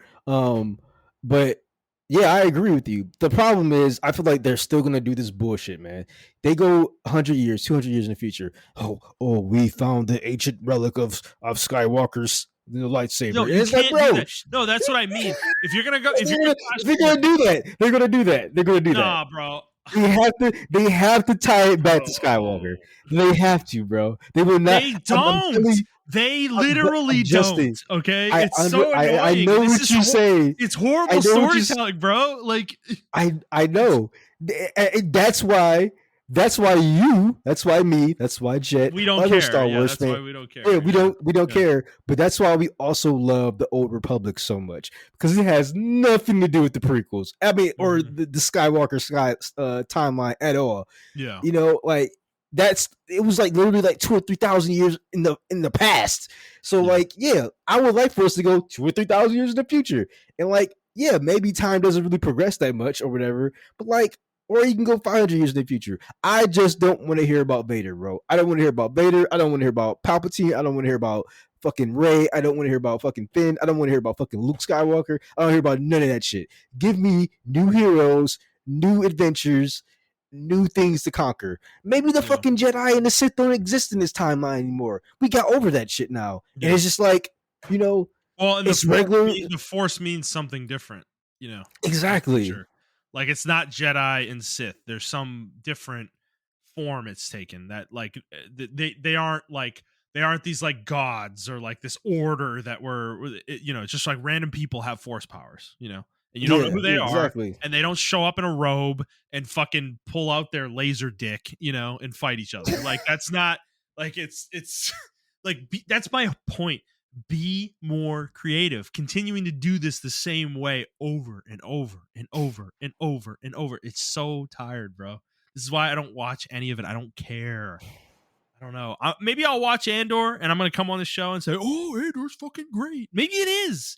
But yeah, I agree with you. The problem is, I feel like they're still gonna do this bullshit, man. They go 100 years, 200 years in the future. Oh, we found the ancient relic of Skywalker's No, lightsaber. And you it's like, can't do bro, that. No, that's what I mean. If you're gonna go, if if you're gonna flash they're forward, gonna do that, they're gonna do that. They're gonna do that. nah, bro. They have to tie it back to Bro. Skywalker. They have to, bro. They will not. They I'm telling don't. you, They literally don't. Justin. Okay, I it's under so I annoying. know This what is you say. it's I horrible know what you storytelling, bro. Like, I know. That's why that's why me, that's why Jet, we don't other care. Star Yeah, Wars that's fan. why we don't Yeah, care. we Yeah, don't yeah, care, but that's why we also love the Old Republic so much, because it has nothing to do with the prequels. I mean, or hmm the Skywalker timeline at all. yeah, Like it was like literally like 2 or 3 thousand years in the past. So yeah. like, yeah, I would like for us to go 2 or 3 thousand years in the future, and like, yeah, maybe time doesn't really progress that much or whatever, but like, or you can go 500 years in the future. I just don't want to hear about Vader, bro. I don't want to hear about Vader. I don't want to hear about Palpatine. I don't want to hear about fucking Rey. I don't want to hear about fucking Finn. I don't want to hear about fucking Luke Skywalker. I don't hear about none of that shit. Give me new heroes, new adventures, new things to conquer. Maybe the fucking Jedi and the Sith don't exist in this timeline anymore. We got over that shit now. Yeah. And it's just like, well, and it's regular. The Force means something different, Exactly. Like it's not Jedi and Sith. There's some different form it's taken that like they aren't these like gods or like this order that it's just like random people have Force powers, and you don't know who they are, and they don't show up in a robe and fucking pull out their laser dick, and fight each other. Like that's not like it's like that's my point. Be more creative. Continuing to do this the same way over and over and over and over and over. It's so tired, bro. This is why I don't watch any of it. I don't care. I don't know. Maybe I'll watch Andor and I'm going to come on the show and say, oh, Andor's fucking great. Maybe it is.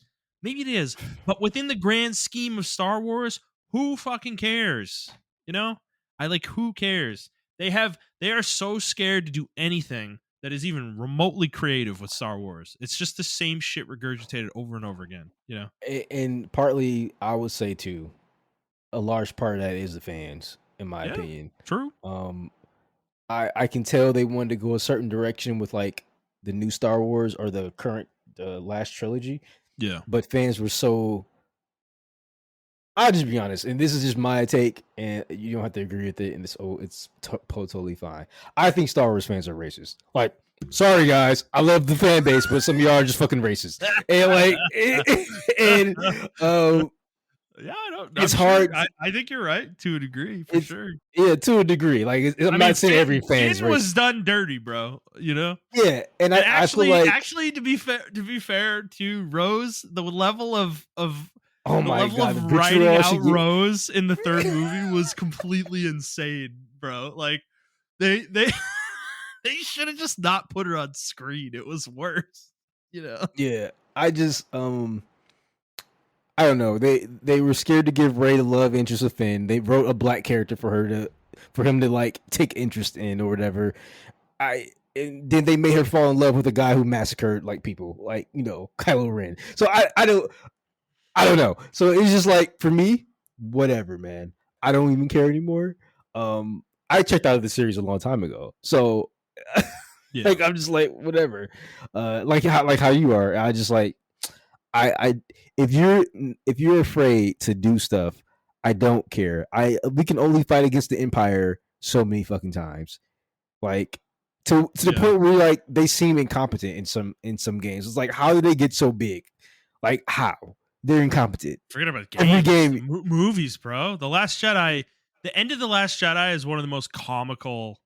But within the grand scheme of Star Wars, who fucking cares? Who cares? They are so scared to do anything that is even remotely creative with Star Wars. It's just the same shit regurgitated over and over again, And partly, I would say too, a large part of that is the fans, in my opinion. True. I can tell they wanted to go a certain direction with like the new Star Wars or the last trilogy. Yeah. But fans were so. I'll just be honest, and this is just my take, and you don't have to agree with it. And it's totally fine. I think Star Wars fans are racist. Like, sorry guys, I love the fan base, but some of y'all are just fucking racist. And like, yeah, it's hard. I think you're right to a degree, for sure. Yeah, to a degree. Like, I'm not saying every fan was done dirty, bro. Yeah, and I feel like to be fair to Rose, the level of oh my God, of writing out Rose in the third movie was completely insane, bro. Like they they should have just not put her on screen. It was worse, Yeah, I just I don't know. They were scared to give Rey the love interest of Finn. They wrote a black character for him to like take interest in or whatever. And then they made her fall in love with a guy who massacred like people, like Kylo Ren. So I don't know. So it's just like, for me, whatever, man. I don't even care anymore. I checked out of the series a long time ago. So yeah. Like I'm just like, whatever. Like how you are. I just like if you're afraid to do stuff, I don't care. We can only fight against the Empire so many fucking times. Like to the point where like they seem incompetent in some games. It's like, how did they get so big? Like how? They're incompetent. Forget about games. Every game. Movies, bro. The Last Jedi. The end of The Last Jedi is one of the most comical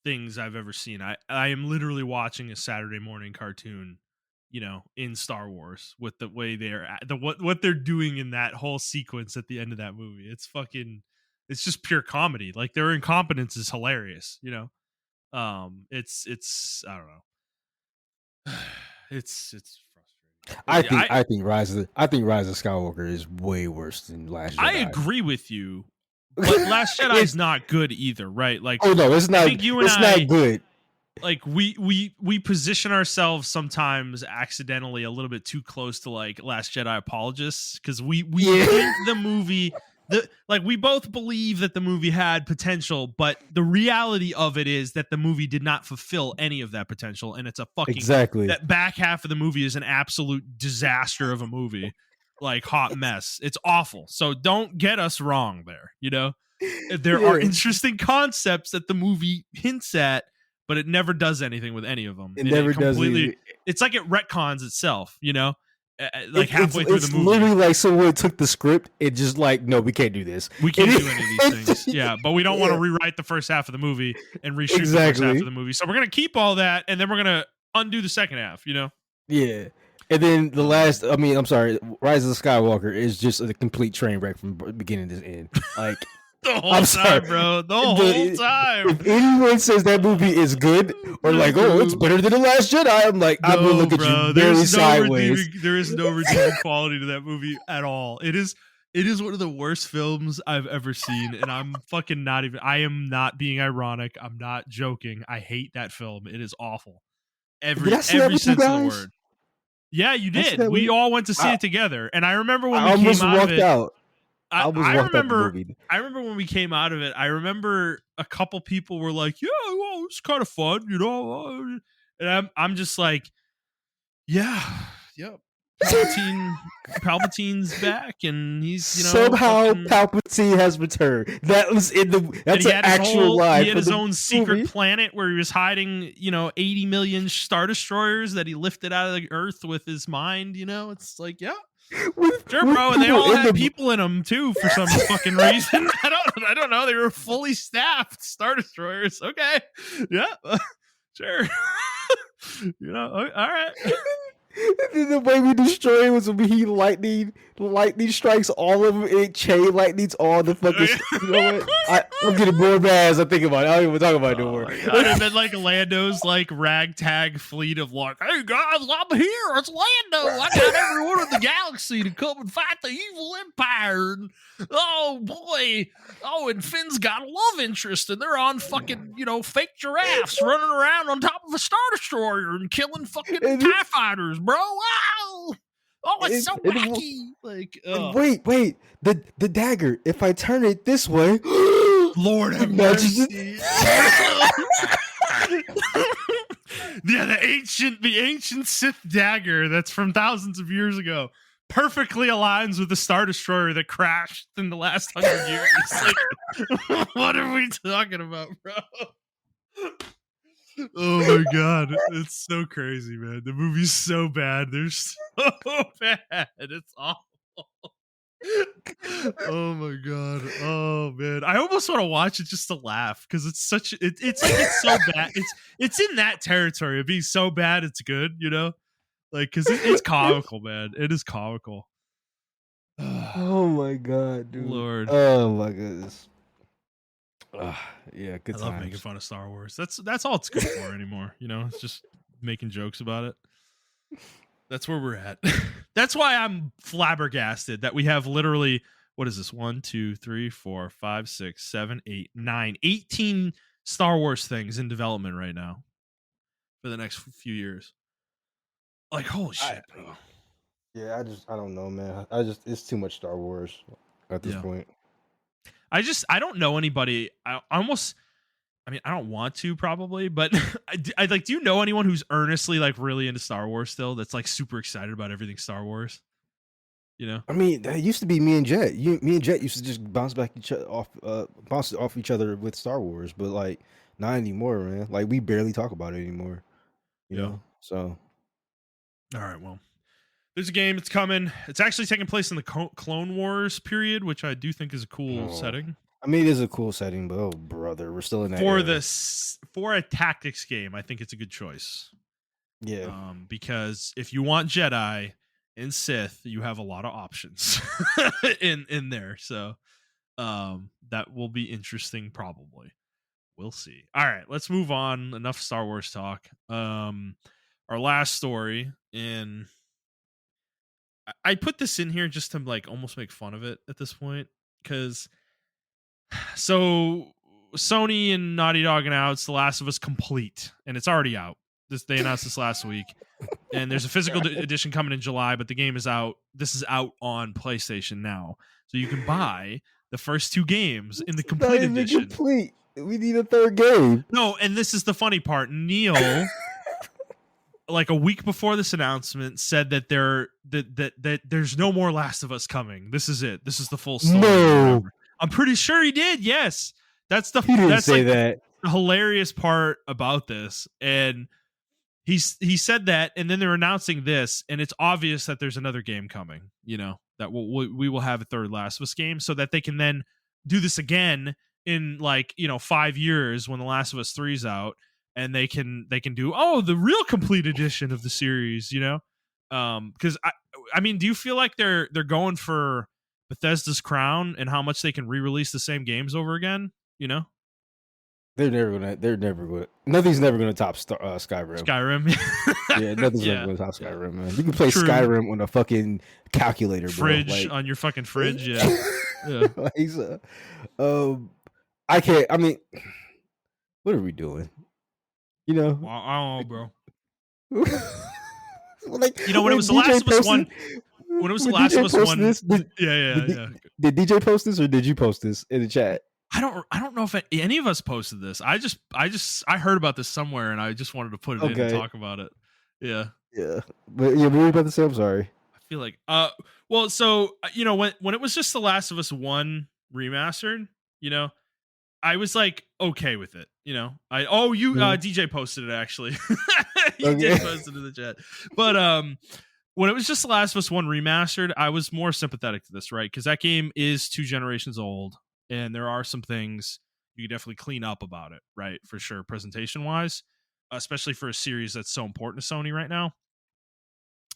things I've ever seen. I am literally watching a Saturday morning cartoon, in Star Wars with the way what they're doing in that whole sequence at the end of that movie. It's just pure comedy. Like their incompetence is hilarious. It's I don't know. It's frustrating. I think Rise of Skywalker is way worse than Last Jedi. I agree with you, but Last Jedi is not good either, right? Like, oh no, it's not. I think not good. Like we position ourselves sometimes accidentally a little bit too close to like Last Jedi apologists, because we think the movie. We both believe that the movie had potential, but the reality of it is that the movie did not fulfill any of that potential, and it's a fucking that back half of the movie is an absolute disaster of a movie, like hot mess. It's awful. So don't get us wrong there. There are interesting concepts that the movie hints at, but it never does anything with any of them. It never does. It's like it retcons itself. Like halfway through the movie, it's literally like someone took the script and just like, no, we can't do this. We can't do any of these things. Yeah, but we don't want to rewrite the first half of the movie and reshoot the first half of the movie. So we're gonna keep all that, and then we're gonna undo the second half. Yeah. And then Rise of Skywalker is just a complete train wreck from beginning to end. Like. The whole time, bro. The whole time. If anyone says that movie is good or like, oh, it's better than The Last Jedi, I'm like, I'm gonna look at you very sideways. There is no redeeming quality to that movie at all. It is one of the worst films I've ever seen, and I'm fucking not even. I am not being ironic. I'm not joking. I hate that film. It is awful. Every sense of the word. Yeah, you I said did. that We we. all went to see I, it together, and I remember when I we came almost out of walked it. out. I I, almost I walked out the remember movie. I remember when we came out of it. I remember a couple people were like, "Yeah, well, it's kind of fun, you know," and I'm just like, "Yeah, yep." Palpatine's back, and he's Somehow fucking. Palpatine has returned. That was in the. And That's an actual line he had from his the own secret movie. planet where he was hiding, 80 million Star Destroyers that he lifted out of the Earth with his mind. It's like, yeah, sure, With bro. And they people all in had the. people in them too for some fucking reason. I don't know. They were fully staffed Star Destroyers. Okay, yeah, sure. All right. The way we destroy it was when he lightning strikes all of them. It chain lightnings all the fucking. You know what? I'm getting more mad as I think about it. I don't even talk about it no Oh more. my God. And then like Lando's like ragtag fleet of like, hey guys, I'm here. It's Lando. I got everyone in the galaxy to come and fight the evil empire. And, oh boy. Oh, and Finn's got a love interest, and they're on fucking, fake giraffes running around on top of a Star Destroyer and killing fucking TIE fighters, bro. Wow. Oh, it's so wacky. Like, wait. The dagger. If I turn it this way, Lord have mercy. Yeah, the ancient Sith dagger that's from thousands of years ago perfectly aligns with the Star Destroyer that crashed in the last 100 years. Like, what are we talking about, bro? Oh my God, it's so crazy, man. The movie's so bad. They're so bad. It's awful. Oh my God. Oh man. I almost want to watch it just to laugh because it's such it's like it's so bad. It's in that territory of being so bad it's good, Like because it's comical, man. It is comical. Oh my God, dude. Lord. Oh my goodness. Yeah, good I times. love making fun of Star Wars. That's all it's good for anymore. It's just making jokes about it. That's where we're at. That's why I'm flabbergasted that we have literally, what is this? 1, 2, 3, 4, 5, 6, 7, 8, 9, 18 Star Wars things in development right now for the next few years. Like, holy shit, bro. Yeah, I don't know, man. It's too much Star Wars at this point. I don't know anybody. I don't want to probably, but I like, do you know anyone who's earnestly like really into Star Wars still? That's like super excited about everything Star Wars. I mean, that used to be me and Jet. Me and Jet used to just bounce off each other with Star Wars, but like not anymore, man. Like we barely talk about it anymore. You know? So. All right, well. There's a game. It's coming. It's actually taking place in the Clone Wars period, which I do think is a cool setting. I mean, it is a cool setting, but oh brother, we're still in that for a tactics game. I think it's a good choice. Yeah. Because if you want Jedi and Sith, you have a lot of options in there. So, that will be interesting. Probably, we'll see. All right, let's move on. Enough Star Wars talk. Our last story in. I put this in here just to like almost make fun of it at this point because so Sony and Naughty Dog announced The Last of Us Complete, and it's already out. They announced this last week, and there's a physical edition coming in July, but the game is out. This is out on PlayStation now, so you can buy the first 2 games in the complete edition. Complete. We need a third game. No, and this is the funny part. Neil. Like a week before this announcement, said that that there's no more Last of Us coming. This is it. This is the full story. No, I'm pretty sure he did. Yes, that's the. He didn't that's say like that. The hilarious part about this, and he said that, and then they're announcing this, and it's obvious that there's another game coming. That we will have a third Last of Us game, so that they can then do this again in 5 years when The Last of Us 3's out. And they can do the real complete edition of the series, because I mean, do you feel like they're going for Bethesda's crown and how much they can re-release the same games over again? They're never gonna. Nothing's never gonna top Skyrim. Yeah, nothing's ever gonna top Skyrim, man. You can play Skyrim on a fucking calculator, fridge bro. on your fucking fridge, yeah. I can't. I mean, what are we doing? I don't know, bro. Like when it when was The Last DJ of Us One, posted, when it was The when Last of DJ Us posted One, this, yeah, did, yeah, D- yeah. did DJ post this or did you post this in the chat? I don't know if any of us posted this. I heard about this somewhere and I just wanted to put it in and Okay, talk about it. Yeah. yeah, but yeah, what were you about to say? I'm sorry. I feel like well, so when it was just The Last of Us 1 remastered, you know, I was like okay with it, I you Mhm. DJ posted it actually. He Okay. did post it in the chat. But when it was just The Last of Us 1 remastered, I was more sympathetic to this, right? Because that game is 2 generations old, and there are some things you can definitely clean up about it, right? For sure, presentation wise, especially for a series that's so important to Sony right now.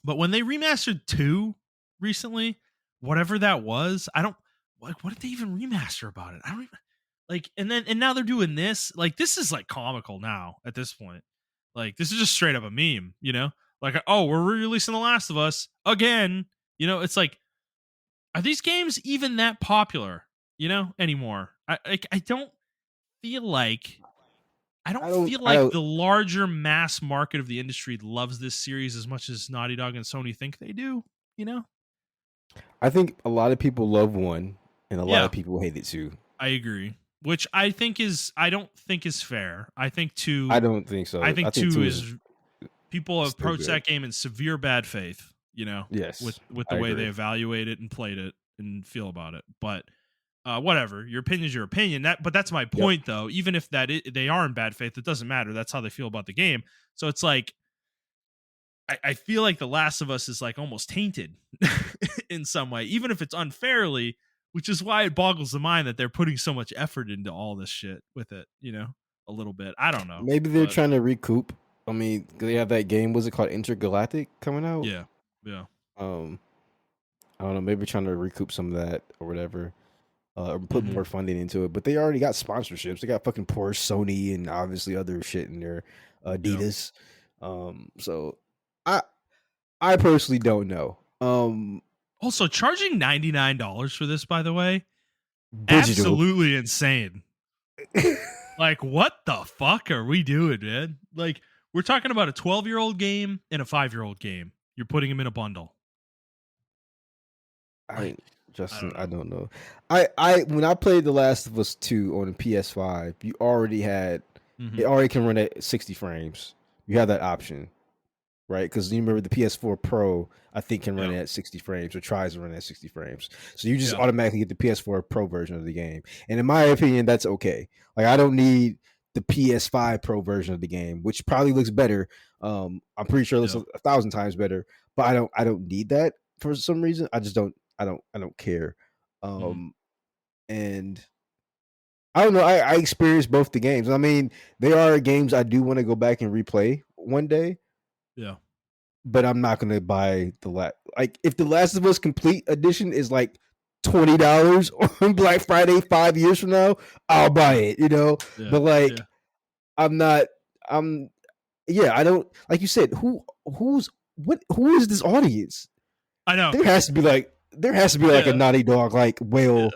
But when they remastered 2 recently, whatever that was, I don't like what did they even remaster about it? I don't even like and now they're doing this. Like this is like comical now at this point. Like this is just straight up a meme, Like oh, we're re-releasing The Last of Us again. It's like are these games even that popular, anymore? I don't feel like I don't. I don't. the larger mass market of the industry loves this series as much as Naughty Dog and Sony think they do. You know? I think a lot of people love one, and a lot Yeah, of people hate it too. I agree. Which I don't think is fair. I don't think so. I think 2 two is is people still approach good. that game in severe bad faith. Yes, With the I way they agree. evaluate it and played it and feel about it. But whatever, your opinion's your opinion. But that's my Yep. point, though. Even if they are in bad faith, it doesn't matter. That's how they feel about the game. So it's like I feel like The Last of Us is like almost tainted in some way, even if it's unfairly, which is why it boggles the mind that they're putting so much effort into all this shit with it, a little bit. I don't know. Maybe they're But trying to recoup. I mean, they have that game. Was it called Intergalactic coming out? yeah. Yeah. Um, I don't know. Maybe trying to recoup some of that or whatever. Or put Mm-hmm. more funding into it. But they already got sponsorships. They got fucking Porsche, Sony, and obviously other shit in there. Yeah. Adidas. So I I personally don't know. Also, charging $99 for this, by the way, Digital. absolutely insane. Like, what the fuck are we doing, man? Like, we're talking about a 12-year-old game and a 5-year-old game. You're putting them in a bundle. I Like, I Justin, don't I know. don't know. I when I played The Last of Us 2 on the PS5, you already had Mm-hmm. it already can run at 60 frames. You have that option, right? Because you remember the PS4 Pro, I think can run Yeah. at 60 frames or tries to run at 60 frames. So you just Yeah. automatically get the PS4 Pro version of the game. And in my opinion, that's okay. Like I don't need the PS5 Pro version of the game, which probably looks better. I'm pretty sure it looks Yeah. 1,000 times better, but I don't need that for some reason. I don't care. Mm-hmm. And I don't know. I experienced both the games. I mean, they are games I do want to go back and replay one day, Yeah. but I'm not gonna buy like if the Last of Us Complete Edition is like $20 on Black Friday 5 years from now, I'll buy it. Yeah. But like Yeah. I'm not. I'm yeah. I don't like you said. Who is this audience? I know. There has to be like a Yeah. Naughty Dog like Yeah.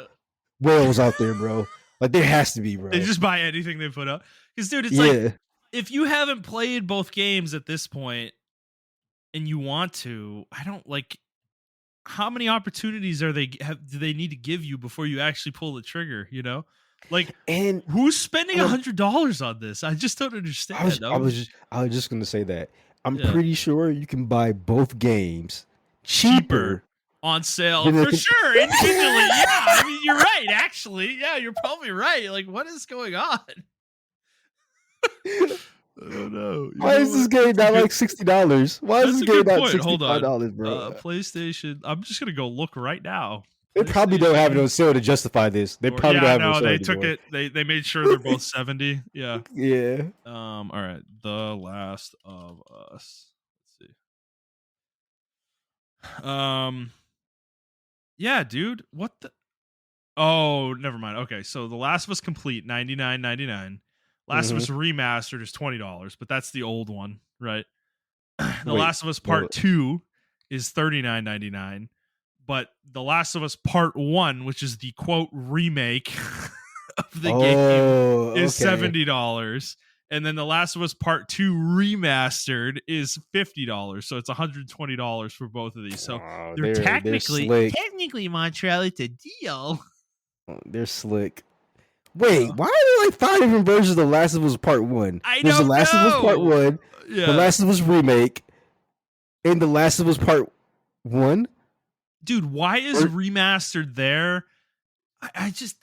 whales out there, bro. Like there has to be, They bro. just buy anything they put up. Because, dude, it's like, Yeah. if you haven't played both games at this point and you want to, I don't like how many opportunities do they need to give you before you actually pull the trigger, Like And who's spending um, $100 on this? I just don't understand. I was just gonna say that I'm Yeah, pretty sure you can buy both games cheaper cheaper on sale than for sure individually. Yeah, I mean you're right. Actually, yeah, you're probably right. Like, what is going on? I don't know. You Why know is this what? game not like $60? Why is That's this a game good not point. Hold on. $65, bro? PlayStation. I'm just gonna go look right now. They probably don't have it PlayStation. on sale to justify this. They probably don't Yeah, have it on no, sale they took anymore. it. They made sure they're both 70. Yeah. Yeah. All right. The Last of Us. Let's see. Yeah, dude. What the? Oh, never mind. Okay, so The Last of Us Complete, $99.99. Last of Mm-hmm. Us Remastered is $20, but that's the old one, right? The Wait. Last of Us Well, Part 2 is $39.99. But The Last of Us Part 1, which is the quote remake of the game, oh, is okay. $70. And then The Last of Us Part 2 remastered is $50. So it's $120 for both of these. So they're slick. technically, Montrell, it's a deal. They're slick. Wait, why are there like 5 different versions of The Last of Us Part 1? There's The Last of Us Part 1, The Last of Us Remake, and The Last of Us Part 1? Dude, why is remastered there? I guess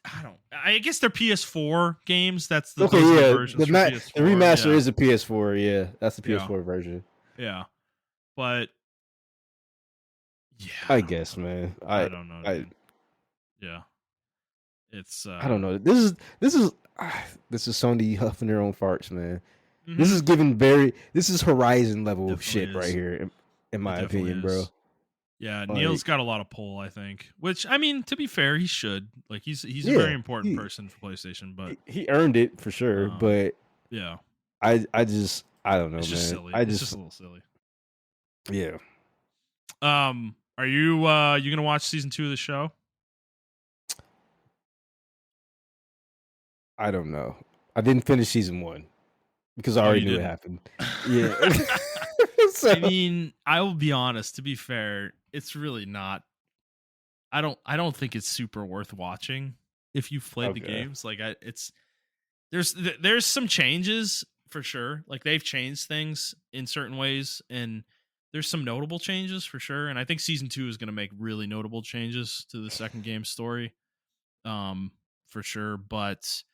they're PS4 games. That's the versions. The remaster is a PS4. Yeah, that's the PS4 version. Yeah, but I guess, man. I don't know. Yeah, it's. I don't know. This is Sony huffing their own farts, man. Mm-hmm. This is this is Horizon level of shit right here, in my opinion, bro. Yeah, Neil's got a lot of pull, I think. Which, I mean, to be fair, he should. Like, he's a very important person for PlayStation, but he earned it for sure. But yeah, I don't know, it's man. Just silly. It's just a little silly. Yeah. Are you gonna watch season 2 of the show? I don't know. I didn't finish season 1 because I already knew it happened. Yeah. So. I mean, I will be honest. To be fair, it's really not. I don't think it's super worth watching if you've played the games. Like, there's some changes for sure. Like, they've changed things in certain ways, and there's some notable changes for sure. And I think season 2 is going to make really notable changes to the second game story, for sure. But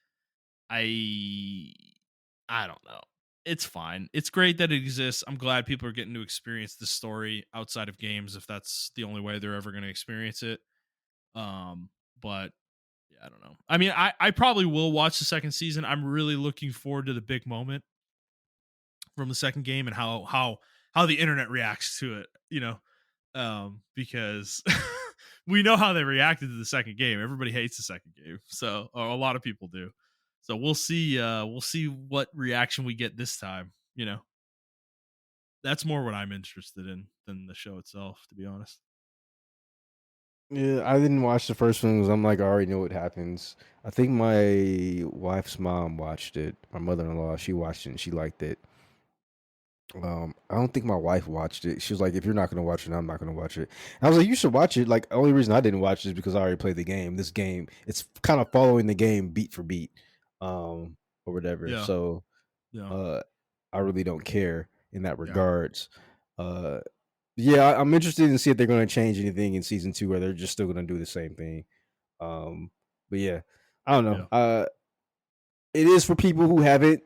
I don't know. It's fine. It's great that it exists. I'm glad people are getting to experience this story outside of games, if that's the only way they're ever going to experience it. But yeah, I don't know. I mean, I probably will watch the second season. I'm really looking forward to the big moment from the second game and how the internet reacts to it, you know, because we know how they reacted to the second game. Everybody hates the second game. So, or a lot of people do. So we'll see what reaction we get this time, you know. That's more what I'm interested in than the show itself, to be honest. Yeah, I didn't watch the first one because I'm like, I already know what happens. I think my wife's mom watched it. My mother-in-law, she watched it and she liked it. I don't think my wife watched it. She was like, if you're not going to watch it, I'm not going to watch it. And I was like, you should watch it. Like, the only reason I didn't watch it is because I already played the game. This game, it's kind of following the game beat for beat. Or whatever. Yeah. So I really don't care in that regards. Yeah, I'm interested to see if they're going to change anything in season 2 or they're just still going to do the same thing. But yeah, I don't know. Yeah. It is for people who haven't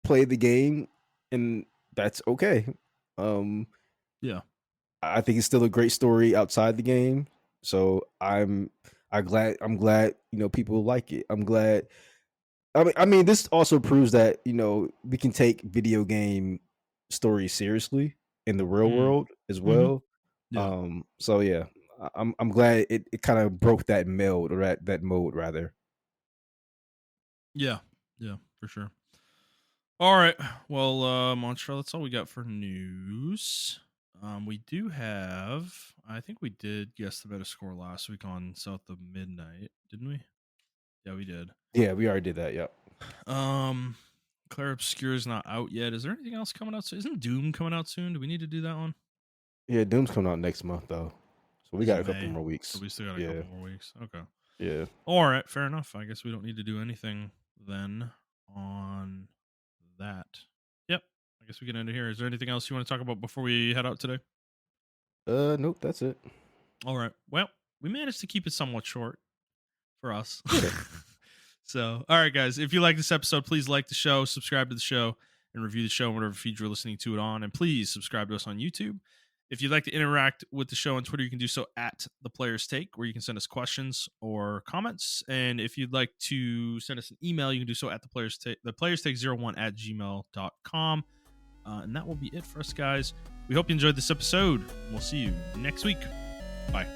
played the game, and that's okay. Yeah, I think it's still a great story outside the game. So I'm glad people like it. I'm glad. I mean, this also proves that we can take video game stories seriously in the real world as well. Mm-hmm. Yeah. So yeah, I'm glad it kind of broke that mode or that mode rather. Yeah, for sure. All right, well, Montrell, that's all we got for news. We do have, I think we did guess the better score last week on South of Midnight, didn't we? Yeah, we did. Yeah, we already did that. Yep. Claire Obscure is not out yet. Is there anything else coming out soon? Isn't Doom coming out soon? Do we need to do that one? Yeah, Doom's coming out next month though, so we got a couple more weeks. So we still got a couple more weeks. Okay. Yeah. All right, fair enough. I guess we don't need to do anything then on that. Yep. I guess we can end it here. Is there anything else you want to talk about before we head out today? Nope, that's it. All right. Well, we managed to keep it somewhat short for us. So, all right, guys, if you like this episode, please like the show, subscribe to the show, and review the show on whatever feed you're listening to it on. And please subscribe to us on YouTube. If you'd like to interact with the show on Twitter, you can do so at The Player's Take, where you can send us questions or comments. And if you'd like to send us an email, you can do so at theplayerstake01@gmail.com. And that will be it for us, guys. We hope you enjoyed this episode. We'll see you next week. Bye.